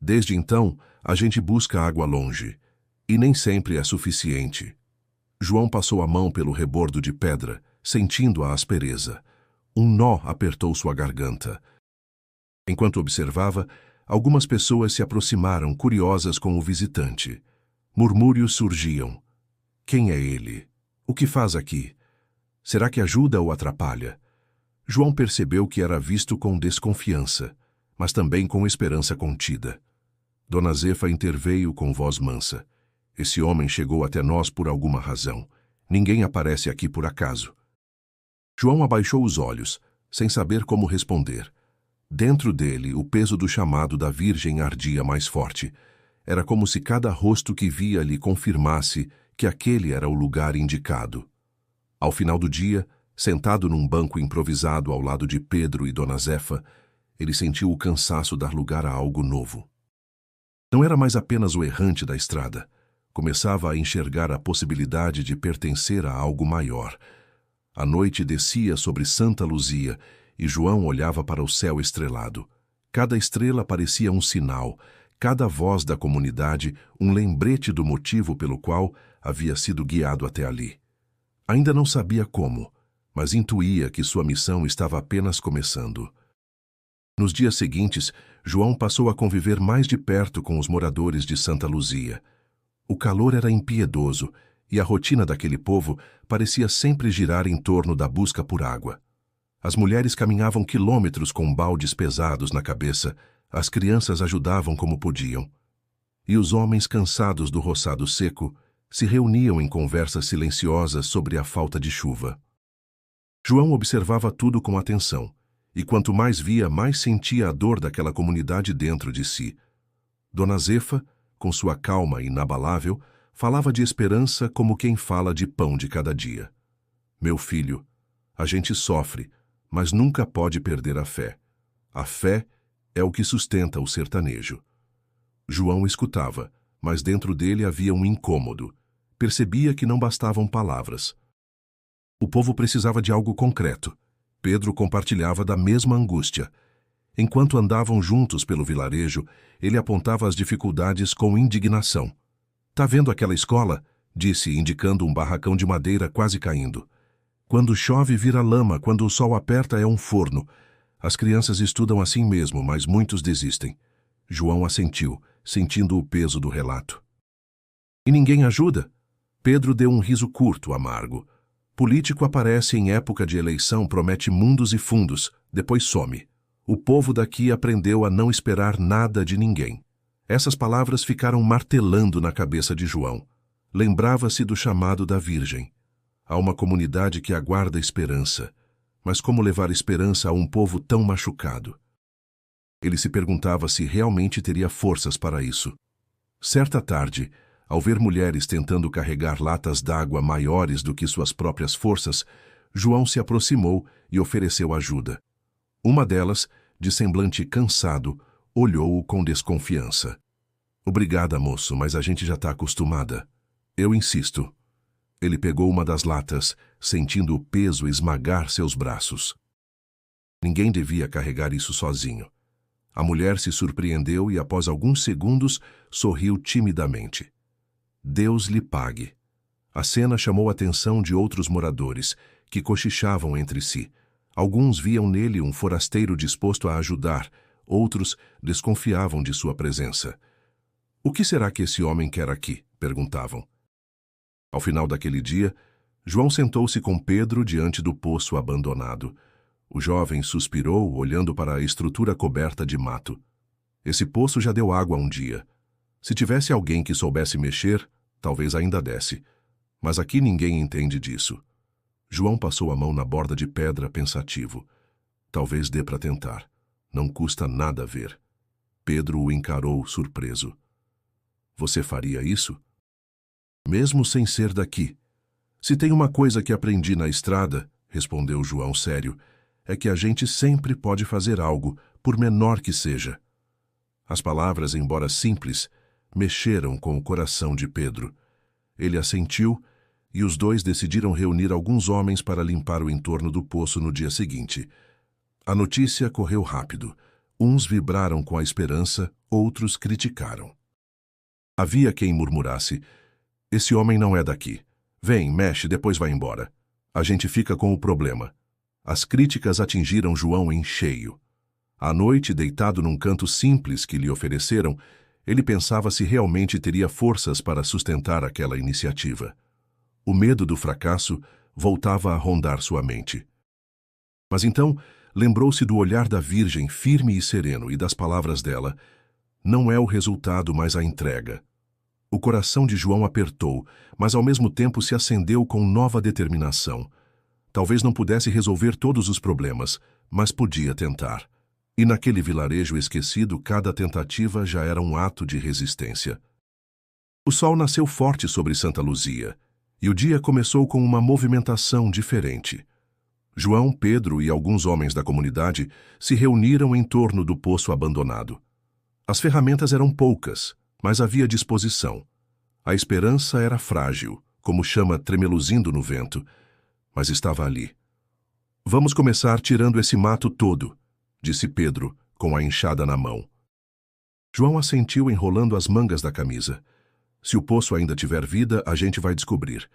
Speaker 1: Desde então, a gente busca água longe, e nem sempre é suficiente. João passou a mão pelo rebordo de pedra, sentindo a aspereza. Um nó apertou sua garganta. Enquanto observava, algumas pessoas se aproximaram, curiosas com o visitante. Murmúrios surgiam. Quem é ele? O que faz aqui? Será que ajuda ou atrapalha? João percebeu que era visto com desconfiança, mas também com esperança contida. Dona Zefa interveio com voz mansa. Esse homem chegou até nós por alguma razão. Ninguém aparece aqui por acaso. João abaixou os olhos, sem saber como responder. Dentro dele, o peso do chamado da Virgem ardia mais forte. Era como se cada rosto que via lhe confirmasse que aquele era o lugar indicado. Ao final do dia, sentado num banco improvisado ao lado de Pedro e Dona Zefa, ele sentiu o cansaço dar lugar a algo novo. Não era mais apenas o errante da estrada. Começava a enxergar a possibilidade de pertencer a algo maior. A noite descia sobre Santa Luzia e João olhava para o céu estrelado. Cada estrela parecia um sinal, cada voz da comunidade um lembrete do motivo pelo qual havia sido guiado até ali. Ainda não sabia como, mas intuía que sua missão estava apenas começando. Nos dias seguintes, João passou a conviver mais de perto com os moradores de Santa Luzia. O calor era impiedoso e a rotina daquele povo parecia sempre girar em torno da busca por água. As mulheres caminhavam quilômetros com baldes pesados na cabeça, as crianças ajudavam como podiam. E os homens, cansados do roçado seco, se reuniam em conversas silenciosas sobre a falta de chuva. João observava tudo com atenção, e quanto mais via, mais sentia a dor daquela comunidade dentro de si. Dona Zefa, com sua calma inabalável, falava de esperança como quem fala de pão de cada dia. Meu filho, a gente sofre, mas nunca pode perder a fé. A fé é o que sustenta o sertanejo. João escutava, mas dentro dele havia um incômodo. Percebia que não bastavam palavras. O povo precisava de algo concreto. Pedro compartilhava da mesma angústia. Enquanto andavam juntos pelo vilarejo, ele apontava as dificuldades com indignação. Tá vendo aquela escola? Disse, indicando um barracão de madeira quase caindo. Quando chove vira lama, quando o sol aperta é um forno. As crianças estudam assim mesmo, mas muitos desistem. João assentiu, sentindo o peso do relato. E ninguém ajuda? Pedro deu um riso curto, amargo. Político aparece em época de eleição, promete mundos e fundos, depois some. O povo daqui aprendeu a não esperar nada de ninguém. Essas palavras ficaram martelando na cabeça de João. Lembrava-se do chamado da Virgem. Há uma comunidade que aguarda esperança. Mas como levar esperança a um povo tão machucado? Ele se perguntava se realmente teria forças para isso. Certa tarde, ao ver mulheres tentando carregar latas d'água maiores do que suas próprias forças, João se aproximou e ofereceu ajuda. Uma delas, de semblante cansado, olhou-o com desconfiança. Obrigada, moço, mas a gente já está acostumada. Eu insisto. Ele pegou uma das latas, sentindo o peso esmagar seus braços. Ninguém devia carregar isso sozinho. A mulher se surpreendeu e, após alguns segundos, sorriu timidamente. Deus lhe pague. A cena chamou a atenção de outros moradores, que cochichavam entre si. Alguns viam nele um forasteiro disposto a ajudar, outros desconfiavam de sua presença. O que será que esse homem quer aqui? Perguntavam. Ao final daquele dia, João sentou-se com Pedro diante do poço abandonado. O jovem suspirou, olhando para a estrutura coberta de mato. Esse poço já deu água um dia. Se tivesse alguém que soubesse mexer, talvez ainda desse. Mas aqui ninguém entende disso. João passou a mão na borda de pedra, pensativo. Talvez dê para tentar. Não custa nada ver. Pedro o encarou, surpreso. Você faria isso? Mesmo sem ser daqui. Se tem uma coisa que aprendi na estrada, respondeu João sério, é que a gente sempre pode fazer algo, por menor que seja. As palavras, embora simples, mexeram com o coração de Pedro. Ele assentiu e os dois decidiram reunir alguns homens para limpar o entorno do poço no dia seguinte. A notícia correu rápido. Uns vibraram com a esperança, outros criticaram. Havia quem murmurasse: esse homem não é daqui. Vem, mexe, depois vai embora. A gente fica com o problema. As críticas atingiram João em cheio. À noite, deitado num canto simples que lhe ofereceram, ele pensava se realmente teria forças para sustentar aquela iniciativa. O medo do fracasso voltava a rondar sua mente. Mas então, lembrou-se do olhar da Virgem firme e sereno e das palavras dela: não é o resultado, mas a entrega. O coração de João apertou, mas ao mesmo tempo se acendeu com nova determinação. Talvez não pudesse resolver todos os problemas, mas podia tentar. E naquele vilarejo esquecido, cada tentativa já era um ato de resistência. O sol nasceu forte sobre Santa Luzia, e o dia começou com uma movimentação diferente. João, Pedro e alguns homens da comunidade se reuniram em torno do poço abandonado. As ferramentas eram poucas, mas havia disposição. A esperança era frágil, como chama tremeluzindo no vento, mas estava ali. Vamos começar tirando esse mato todo, disse Pedro, com a enxada na mão. João assentiu enrolando as mangas da camisa. Se o poço ainda tiver vida, a gente vai descobrir.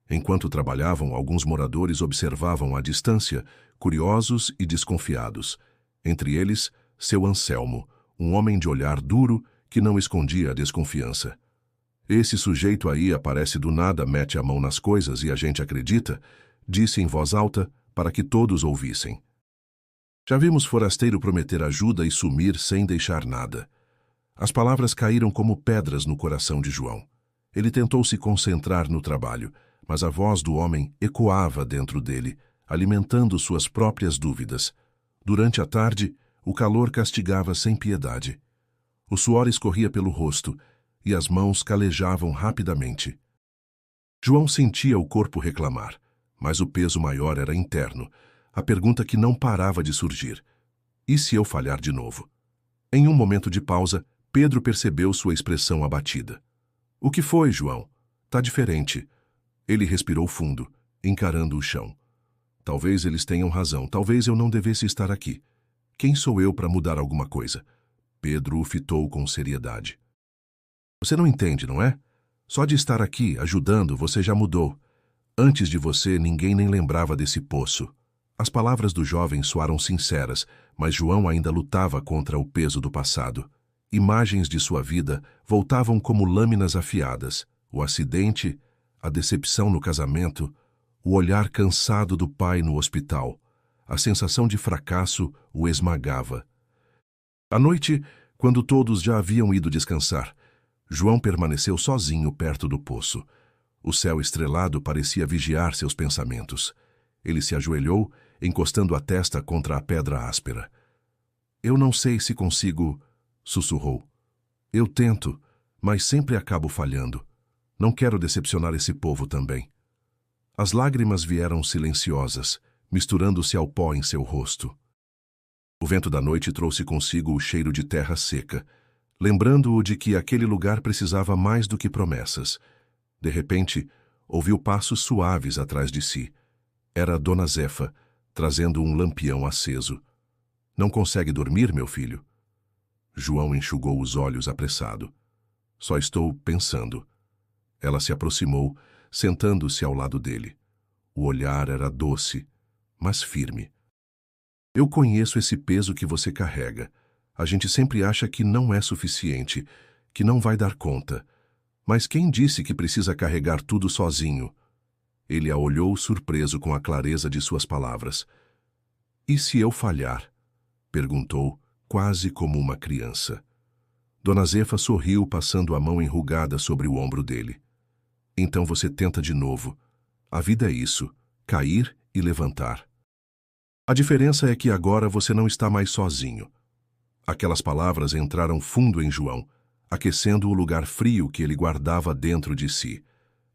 Speaker 1: Enquanto trabalhavam, alguns moradores observavam à distância, curiosos e desconfiados. Entre eles, seu Anselmo, um homem de olhar duro que não escondia a desconfiança. Esse sujeito aí aparece do nada, mete a mão nas coisas e a gente acredita, disse em voz alta para que todos ouvissem. Já vimos forasteiro prometer ajuda e sumir sem deixar nada. As palavras caíram como pedras no coração de João. Ele tentou se concentrar no trabalho, mas a voz do homem ecoava dentro dele, alimentando suas próprias dúvidas. Durante a tarde, o calor castigava sem piedade. O suor escorria pelo rosto e as mãos calejavam rapidamente. João sentia o corpo reclamar, mas o peso maior era interno, a pergunta que não parava de surgir. E se eu falhar de novo? Em um momento de pausa, Pedro percebeu sua expressão abatida. O que foi, João? Tá diferente. Ele respirou fundo, encarando o chão. Talvez eles tenham razão, talvez eu não devesse estar aqui. Quem sou eu para mudar alguma coisa? Pedro o fitou com seriedade. Você não entende, não é? Só de estar aqui, ajudando, você já mudou. Antes de você, ninguém nem lembrava desse poço. As palavras do jovem soaram sinceras, mas João ainda lutava contra o peso do passado. Imagens de sua vida voltavam como lâminas afiadas. O acidente, a decepção no casamento, o olhar cansado do pai no hospital. A sensação de fracasso o esmagava. À noite, quando todos já haviam ido descansar, João permaneceu sozinho perto do poço. O céu estrelado parecia vigiar seus pensamentos. Ele se ajoelhou, encostando a testa contra a pedra áspera. Eu não sei se consigo, sussurrou. Eu tento, mas sempre acabo falhando. Não quero decepcionar esse povo também. As lágrimas vieram silenciosas, misturando-se ao pó em seu rosto. O vento da noite trouxe consigo o cheiro de terra seca, lembrando-o de que aquele lugar precisava mais do que promessas. De repente, ouviu passos suaves atrás de si. Era Dona Zefa, trazendo um lampião aceso. Não consegue dormir, meu filho? João enxugou os olhos apressado. Só estou pensando. Ela se aproximou, sentando-se ao lado dele. O olhar era doce, mas firme. Eu conheço esse peso que você carrega. A gente sempre acha que não é suficiente, que não vai dar conta. Mas quem disse que precisa carregar tudo sozinho? Ele a olhou surpreso com a clareza de suas palavras. E se eu falhar? Perguntou, quase como uma criança. Dona Zefa sorriu, passando a mão enrugada sobre o ombro dele. Então você tenta de novo. A vida é isso, cair e levantar. A diferença é que agora você não está mais sozinho. Aquelas palavras entraram fundo em João, aquecendo o lugar frio que ele guardava dentro de si.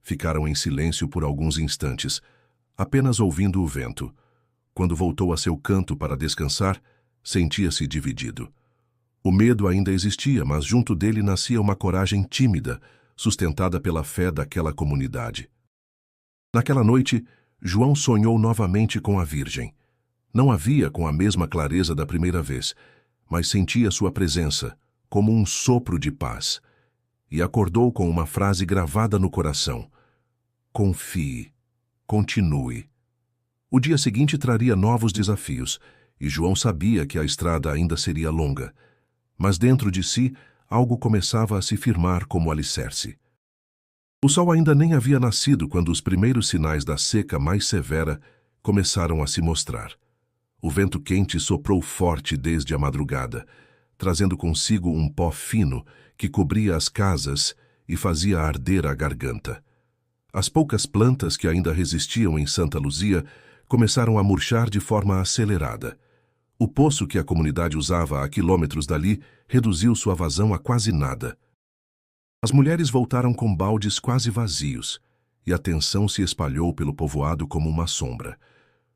Speaker 1: Ficaram em silêncio por alguns instantes, apenas ouvindo o vento. Quando voltou a seu canto para descansar, sentia-se dividido. O medo ainda existia, mas junto dele nascia uma coragem tímida, sustentada pela fé daquela comunidade. Naquela noite, João sonhou novamente com a Virgem. Não a via com a mesma clareza da primeira vez, mas sentia sua presença, como um sopro de paz, e acordou com uma frase gravada no coração. Confie, continue. O dia seguinte traria novos desafios, e João sabia que a estrada ainda seria longa, mas dentro de si algo começava a se firmar como alicerce. O sol ainda nem havia nascido quando os primeiros sinais da seca mais severa começaram a se mostrar. O vento quente soprou forte desde a madrugada, trazendo consigo um pó fino que cobria as casas e fazia arder a garganta. As poucas plantas que ainda resistiam em Santa Luzia começaram a murchar de forma acelerada. O poço que a comunidade usava a quilômetros dali reduziu sua vazão a quase nada. As mulheres voltaram com baldes quase vazios, e a tensão se espalhou pelo povoado como uma sombra.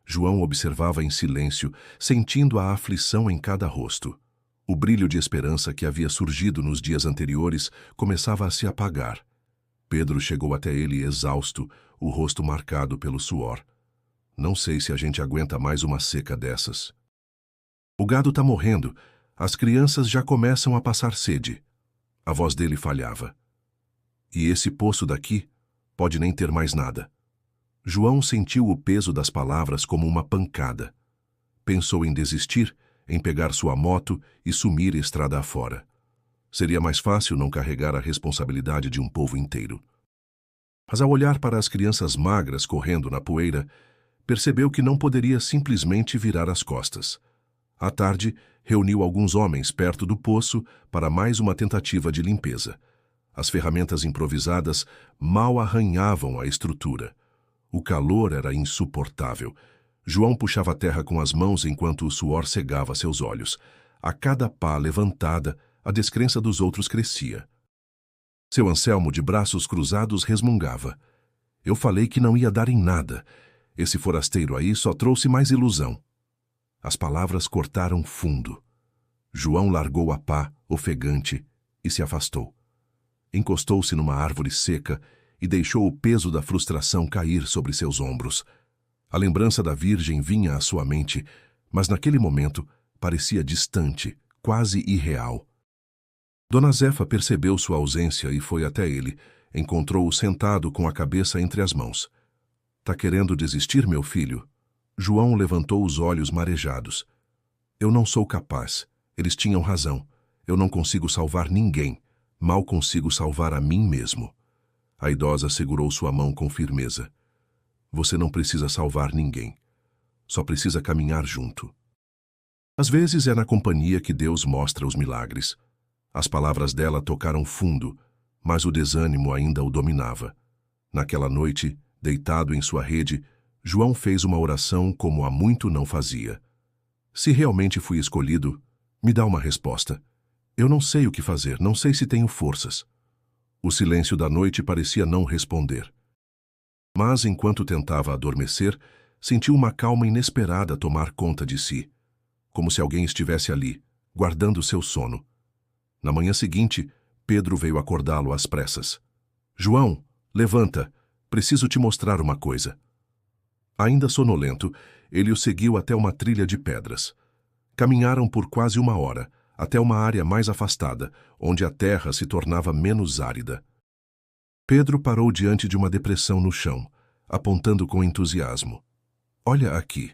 Speaker 1: João observava em silêncio, sentindo a aflição em cada rosto. O brilho de esperança que havia surgido nos dias anteriores começava a se apagar. Pedro chegou até ele exausto, o rosto marcado pelo suor. Não sei se a gente aguenta mais uma seca dessas. O gado tá morrendo. As crianças já começam a passar sede. A voz dele falhava. E esse poço daqui pode nem ter mais nada. João sentiu o peso das palavras como uma pancada. Pensou em desistir, em pegar sua moto e sumir estrada afora. Seria mais fácil não carregar a responsabilidade de um povo inteiro. Mas ao olhar para as crianças magras correndo na poeira, percebeu que não poderia simplesmente virar as costas. À tarde, reuniu alguns homens perto do poço para mais uma tentativa de limpeza. As ferramentas improvisadas mal arranhavam a estrutura. O calor era insuportável. João puxava a terra com as mãos enquanto o suor cegava seus olhos. A cada pá levantada, a descrença dos outros crescia. Seu Anselmo, de braços cruzados, resmungava. Eu falei que não ia dar em nada. Esse forasteiro aí só trouxe mais ilusão. As palavras cortaram fundo. João largou a pá, ofegante, e se afastou. Encostou-se numa árvore seca e deixou o peso da frustração cair sobre seus ombros. A lembrança da Virgem vinha à sua mente, mas naquele momento parecia distante, quase irreal. Dona Zefa percebeu sua ausência e foi até ele. Encontrou-o sentado com a cabeça entre as mãos. Tá querendo desistir, meu filho? João levantou os olhos marejados. Eu não sou capaz. Eles tinham razão. Eu não consigo salvar ninguém. Mal consigo salvar a mim mesmo. A idosa segurou sua mão com firmeza. Você não precisa salvar ninguém. Só precisa caminhar junto. Às vezes é na companhia que Deus mostra os milagres. As palavras dela tocaram fundo, mas o desânimo ainda o dominava. Naquela noite, deitado em sua rede, João fez uma oração como há muito não fazia. Se realmente fui escolhido, Me dá uma resposta. Eu não sei o que fazer, não sei se tenho forças. O silêncio da noite parecia não responder. Mas, enquanto tentava adormecer, sentiu uma calma inesperada tomar conta de si, como se alguém estivesse ali, guardando seu sono. Na manhã seguinte, Pedro veio acordá-lo às pressas. João, levanta, preciso te mostrar uma coisa. Ainda sonolento, ele o seguiu até uma trilha de pedras. Caminharam por quase 1 hora, até uma área mais afastada, onde a terra se tornava menos árida. Pedro parou diante de uma depressão no chão, apontando com entusiasmo. Olha aqui.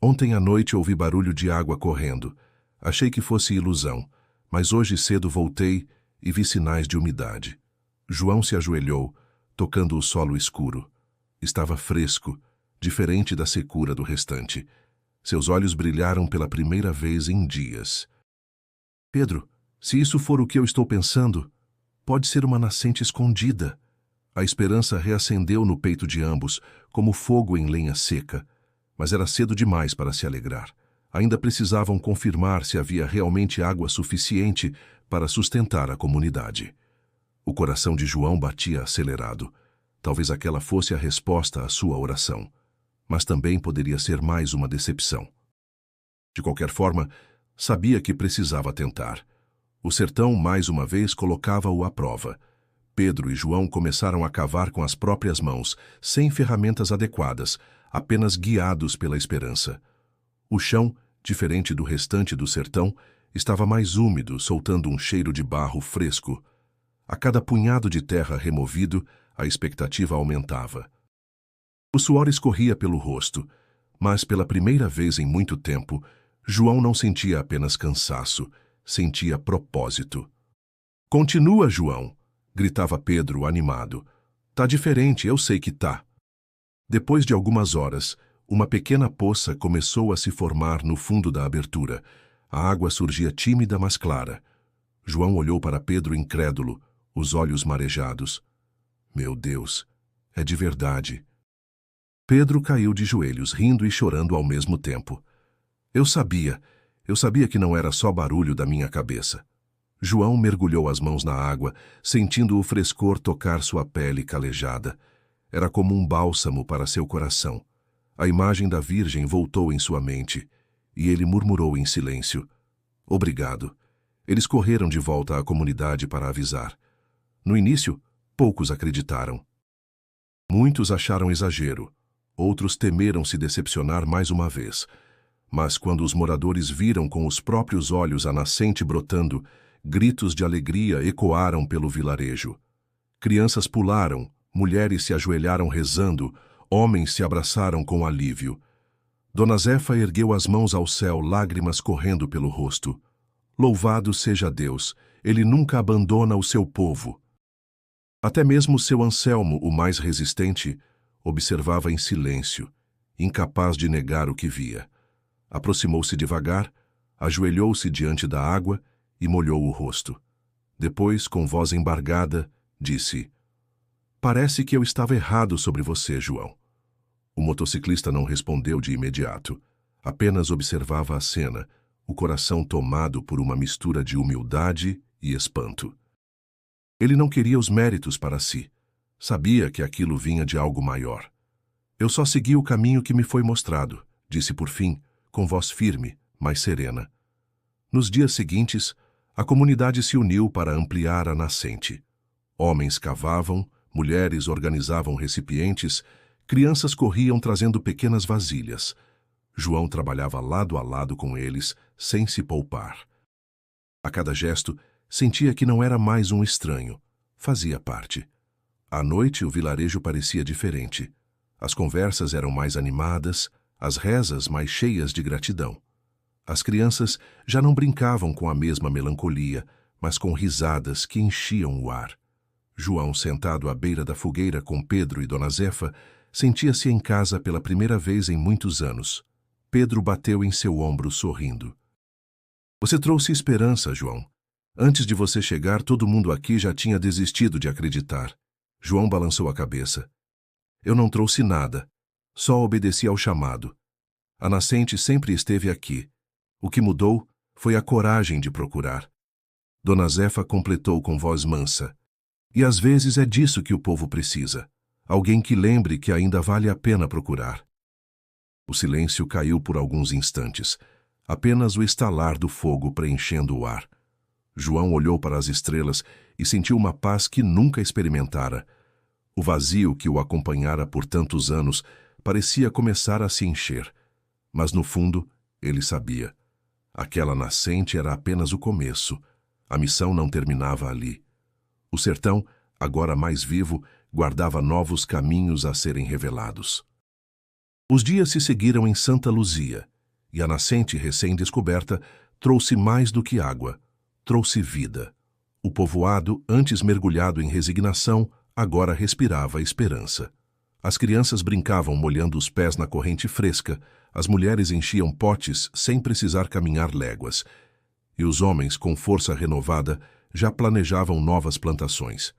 Speaker 1: Ontem à noite ouvi barulho de água correndo. Achei que fosse ilusão, mas hoje cedo voltei e vi sinais de umidade. João se ajoelhou, tocando o solo escuro. Estava fresco, diferente da secura do restante. Seus olhos brilharam pela primeira vez em dias. Pedro, se isso for o que eu estou pensando, pode ser uma nascente escondida. A esperança reacendeu no peito de ambos, como fogo em lenha seca. Mas era cedo demais para se alegrar. Ainda precisavam confirmar se havia realmente água suficiente para sustentar a comunidade. O coração de João batia acelerado. Talvez aquela fosse a resposta à sua oração. Mas também poderia ser mais uma decepção. De qualquer forma, sabia que precisava tentar. O sertão, mais uma vez, colocava-o à prova. Pedro e João começaram a cavar com as próprias mãos, sem ferramentas adequadas, apenas guiados pela esperança. O chão, diferente do restante do sertão, estava mais úmido, soltando um cheiro de barro fresco. A cada punhado de terra removido, a expectativa aumentava. O suor escorria pelo rosto, mas pela primeira vez em muito tempo, João não sentia apenas cansaço, sentia propósito. Continua, João, gritava Pedro, animado. Tá diferente, eu sei que tá. Depois de algumas horas, uma pequena poça começou a se formar no fundo da abertura. A água surgia tímida, mas clara. João olhou para Pedro incrédulo, os olhos marejados. Meu Deus, é de verdade. Pedro caiu de joelhos, rindo e chorando ao mesmo tempo. Eu sabia que não era só barulho da minha cabeça. João mergulhou as mãos na água, sentindo o frescor tocar sua pele calejada. Era como um bálsamo para seu coração. A imagem da Virgem voltou em sua mente, e ele murmurou em silêncio. Obrigado. Eles correram de volta à comunidade para avisar. No início, poucos acreditaram. Muitos acharam exagero. Outros temeram se decepcionar mais uma vez. Mas quando os moradores viram com os próprios olhos a nascente brotando, gritos de alegria ecoaram pelo vilarejo. Crianças pularam, mulheres se ajoelharam rezando, homens se abraçaram com alívio. Dona Zefa ergueu as mãos ao céu, lágrimas correndo pelo rosto. Louvado seja Deus, ele nunca abandona o seu povo. Até mesmo seu Anselmo, o mais resistente, observava em silêncio, incapaz de negar o que via. Aproximou-se devagar, ajoelhou-se diante da água e molhou o rosto. Depois, com voz embargada, disse: Parece que eu estava errado sobre você, João. O motociclista não respondeu de imediato. Apenas observava a cena, o coração tomado por uma mistura de humildade e espanto. Ele não queria os méritos para si. Sabia que aquilo vinha de algo maior. Eu só segui o caminho que me foi mostrado, disse por fim, com voz firme, mas serena. Nos dias seguintes, a comunidade se uniu para ampliar a nascente. Homens cavavam, mulheres organizavam recipientes, crianças corriam trazendo pequenas vasilhas. João trabalhava lado a lado com eles, sem se poupar. A cada gesto, sentia que não era mais um estranho. Fazia parte. À noite, o vilarejo parecia diferente. As conversas eram mais animadas, as rezas mais cheias de gratidão. As crianças já não brincavam com a mesma melancolia, mas com risadas que enchiam o ar. João, sentado à beira da fogueira com Pedro e Dona Zefa, sentia-se em casa pela primeira vez em muitos anos. Pedro bateu em seu ombro, sorrindo. Você trouxe esperança, João. Antes de você chegar, todo mundo aqui já tinha desistido de acreditar. João balançou a cabeça. Eu não trouxe nada. Só obedeci ao chamado. A nascente sempre esteve aqui. O que mudou foi a coragem de procurar. Dona Zefa completou com voz mansa. E às vezes é disso que o povo precisa. Alguém que lembre que ainda vale a pena procurar. O silêncio caiu por alguns instantes. Apenas o estalar do fogo preenchendo o ar. João olhou para as estrelas e sentiu uma paz que nunca experimentara. O vazio que o acompanhara por tantos anos parecia começar a se encher. Mas no fundo, ele sabia. Aquela nascente era apenas o começo. A missão não terminava ali. O sertão, agora mais vivo, guardava novos caminhos a serem revelados. Os dias se seguiram em Santa Luzia, e a nascente recém-descoberta trouxe mais do que água, trouxe vida. O povoado, antes mergulhado em resignação, agora respirava esperança. As crianças brincavam molhando os pés na corrente fresca, as mulheres enchiam potes sem precisar caminhar léguas, e os homens, com força renovada, já planejavam novas plantações.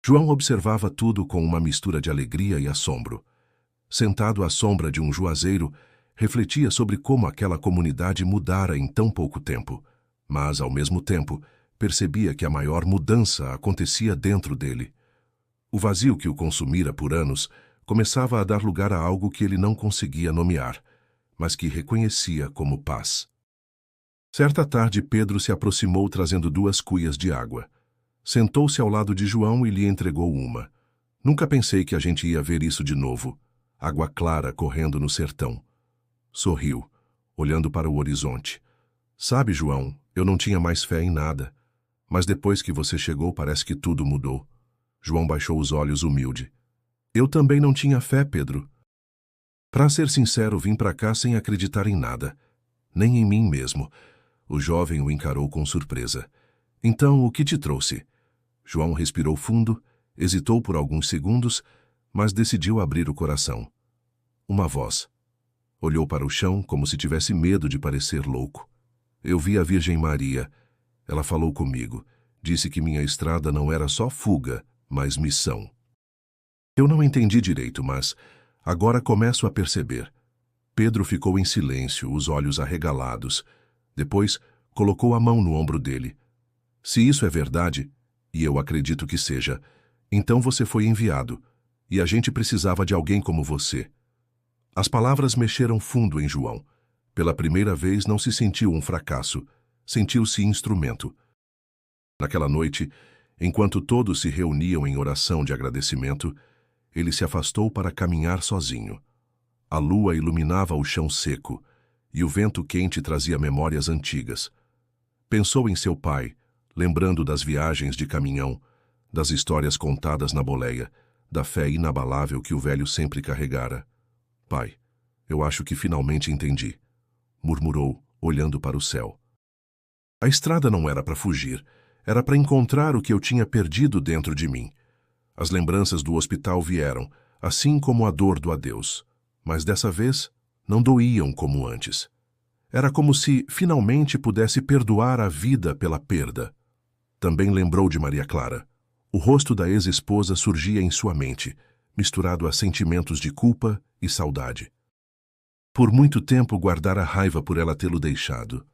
Speaker 1: João observava tudo com uma mistura de alegria e assombro. Sentado à sombra de um juazeiro, refletia sobre como aquela comunidade mudara em tão pouco tempo, mas, ao mesmo tempo, percebia que a maior mudança acontecia dentro dele. O vazio que o consumira por anos começava a dar lugar a algo que ele não conseguia nomear, mas que reconhecia como paz. Certa tarde, Pedro se aproximou trazendo 2 cuias de água. Sentou-se ao lado de João e lhe entregou uma. Nunca pensei que a gente ia ver isso de novo. Água clara correndo no sertão. Sorriu, olhando para o horizonte. Sabe, João, eu não tinha mais fé em nada. Mas depois que você chegou, parece que tudo mudou. João baixou os olhos humilde. Eu também não tinha fé, Pedro. Para ser sincero, vim para cá sem acreditar em nada. Nem em mim mesmo. O jovem o encarou com surpresa. Então, o que te trouxe? João respirou fundo, hesitou por alguns segundos, mas decidiu abrir o coração. Uma voz. Olhou para o chão como se tivesse medo de parecer louco. Eu vi a Virgem Maria. Ela falou comigo. Disse que minha estrada não era só fuga, mas missão. Eu não entendi direito, mas agora começo a perceber. Pedro ficou em silêncio, os olhos arregalados. Depois, colocou a mão no ombro dele. Se isso é verdade, e eu acredito que seja, então você foi enviado, e a gente precisava de alguém como você. As palavras mexeram fundo em João. Pela primeira vez não se sentiu um fracasso, sentiu-se instrumento. Naquela noite, enquanto todos se reuniam em oração de agradecimento, ele se afastou para caminhar sozinho. A lua iluminava o chão seco, e o vento quente trazia memórias antigas. Pensou em seu pai, lembrando das viagens de caminhão, das histórias contadas na boleia, da fé inabalável que o velho sempre carregara. Pai, eu acho que finalmente entendi, murmurou, olhando para o céu. A estrada não era para fugir, era para encontrar o que eu tinha perdido dentro de mim. As lembranças do hospital vieram, assim como a dor do adeus, mas dessa vez não doíam como antes. Era como se finalmente pudesse perdoar a vida pela perda. Também lembrou de Maria Clara. O rosto da ex-esposa surgia em sua mente, misturado a sentimentos de culpa e saudade. Por muito tempo guardara raiva por ela tê-lo deixado.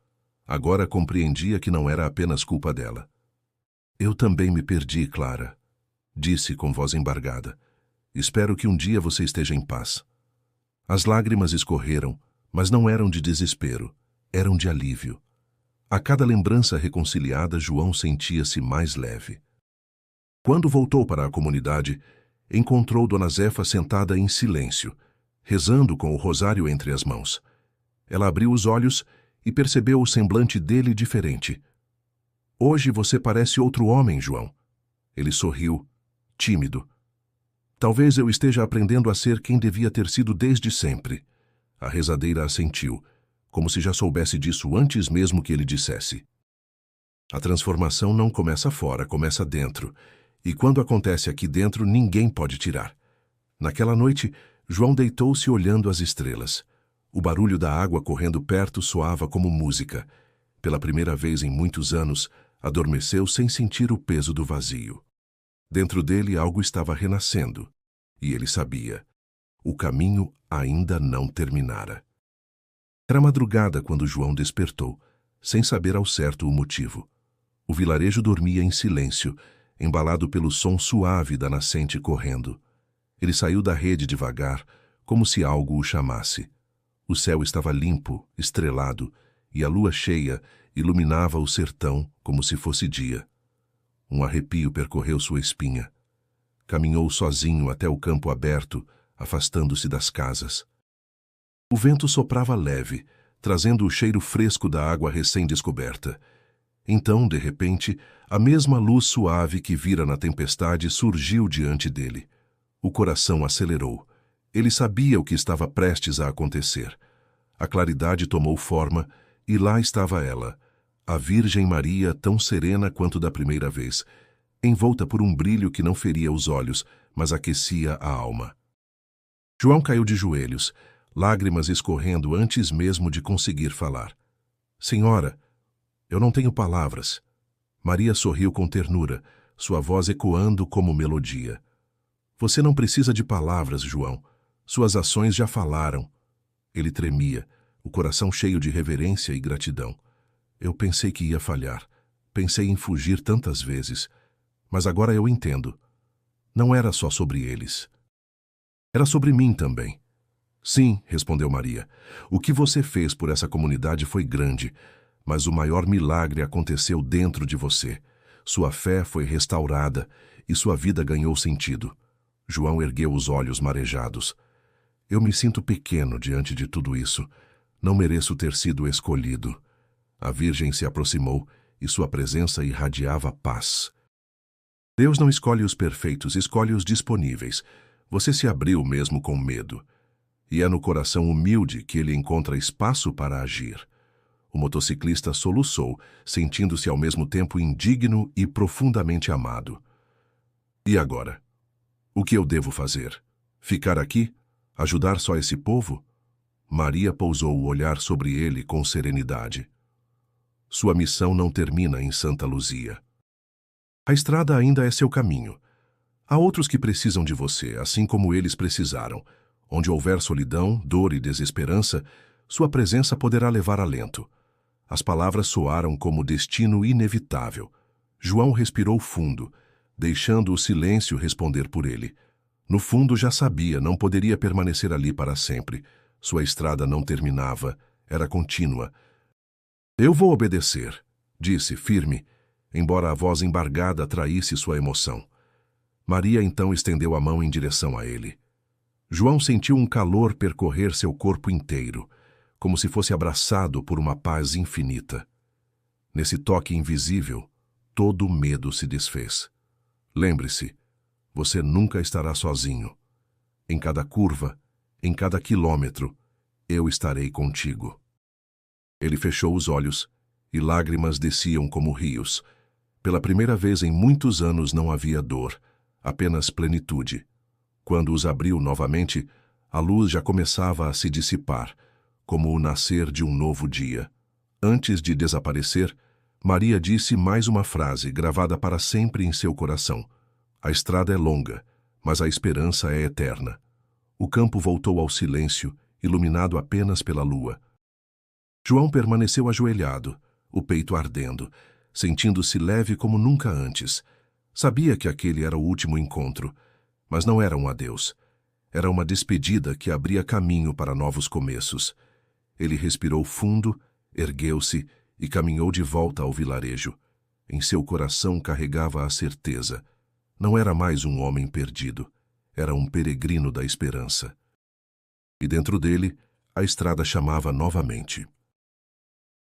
Speaker 1: Agora compreendia que não era apenas culpa dela. Eu também me perdi, Clara, disse com voz embargada. Espero que um dia você esteja em paz. As lágrimas escorreram, mas não eram de desespero, eram de alívio. A cada lembrança reconciliada, João sentia-se mais leve. Quando voltou para a comunidade, encontrou Dona Zefa sentada em silêncio, rezando com o rosário entre as mãos. Ela abriu os olhos e percebeu o semblante dele diferente. Hoje você parece outro homem, João. Ele sorriu, tímido. Talvez eu esteja aprendendo a ser quem devia ter sido desde sempre. A rezadeira assentiu, como se já soubesse disso antes mesmo que ele dissesse. A transformação não começa fora, começa dentro. E quando acontece aqui dentro, ninguém pode tirar. Naquela noite, João deitou-se olhando as estrelas. O barulho da água correndo perto soava como música. Pela primeira vez em muitos anos, adormeceu sem sentir o peso do vazio. Dentro dele algo estava renascendo, e ele sabia. O caminho ainda não terminara. Era madrugada quando João despertou. sem saber ao certo o motivo. O vilarejo dormia em silêncio, embalado pelo som suave da nascente correndo. Ele saiu da rede devagar, como se algo o chamasse. O céu estava limpo, estrelado, e a lua cheia iluminava o sertão como se fosse dia. Um arrepio percorreu sua espinha. Caminhou sozinho até o campo aberto, afastando-se das casas. O vento soprava leve, trazendo o cheiro fresco da água recém-descoberta. Então, de repente, a mesma luz suave que vira na tempestade surgiu diante dele. O coração acelerou. Ele sabia o que estava prestes a acontecer. A claridade tomou forma, e lá estava ela, a Virgem Maria tão serena quanto da primeira vez, envolta por um brilho que não feria os olhos, mas aquecia a alma. João caiu de joelhos, lágrimas escorrendo antes mesmo de conseguir falar. Senhora, eu não tenho palavras. Maria sorriu com ternura, sua voz ecoando como melodia. Você não precisa de palavras, João. Suas ações já falaram. Ele tremia, o coração cheio de reverência e gratidão. Eu pensei que ia falhar. Pensei em fugir tantas vezes. Mas agora eu entendo. Não era só sobre eles. Era sobre mim também. Sim, respondeu Maria. O que você fez por essa comunidade foi grande, mas o maior milagre aconteceu dentro de você. Sua fé foi restaurada e sua vida ganhou sentido. João ergueu os olhos marejados. Eu me sinto pequeno diante de tudo isso. Não mereço ter sido escolhido. A Virgem se aproximou e sua presença irradiava paz. Deus não escolhe os perfeitos, escolhe os disponíveis. Você se abriu mesmo com medo. E é no coração humilde que ele encontra espaço para agir. O motociclista soluçou, sentindo-se ao mesmo tempo indigno e profundamente amado. E agora? O que eu devo fazer? Ficar aqui? Ajudar só esse povo? Maria pousou o olhar sobre ele com serenidade. Sua missão não termina em Santa Luzia. A estrada ainda é seu caminho. Há outros que precisam de você, assim como eles precisaram. Onde houver solidão, dor e desesperança, sua presença poderá levar alento. As palavras soaram como destino inevitável. João respirou fundo, deixando o silêncio responder por ele. No fundo já sabia, não poderia permanecer ali para sempre. Sua estrada não terminava, era contínua. Eu vou obedecer, disse, firme, embora a voz embargada traísse sua emoção. Maria então estendeu a mão em direção a ele. João sentiu um calor percorrer seu corpo inteiro, como se fosse abraçado por uma paz infinita. Nesse toque invisível, todo o medo se desfez. Lembre-se, você nunca estará sozinho. Em cada curva, em cada quilômetro, eu estarei contigo. Ele fechou os olhos e lágrimas desciam como rios. Pela primeira vez em muitos anos não havia dor, apenas plenitude. Quando os abriu novamente, a luz já começava a se dissipar, como o nascer de um novo dia. Antes de desaparecer, Maria disse mais uma frase gravada para sempre em seu coração. A estrada é longa, mas a esperança é eterna. O campo voltou ao silêncio, iluminado apenas pela lua. João permaneceu ajoelhado, o peito ardendo, sentindo-se leve como nunca antes. Sabia que aquele era o último encontro, mas não era um adeus. Era uma despedida que abria caminho para novos começos. Ele respirou fundo, ergueu-se e caminhou de volta ao vilarejo. Em seu coração carregava a certeza. Não era mais um homem perdido. Era um peregrino da esperança. E dentro dele, a estrada chamava novamente.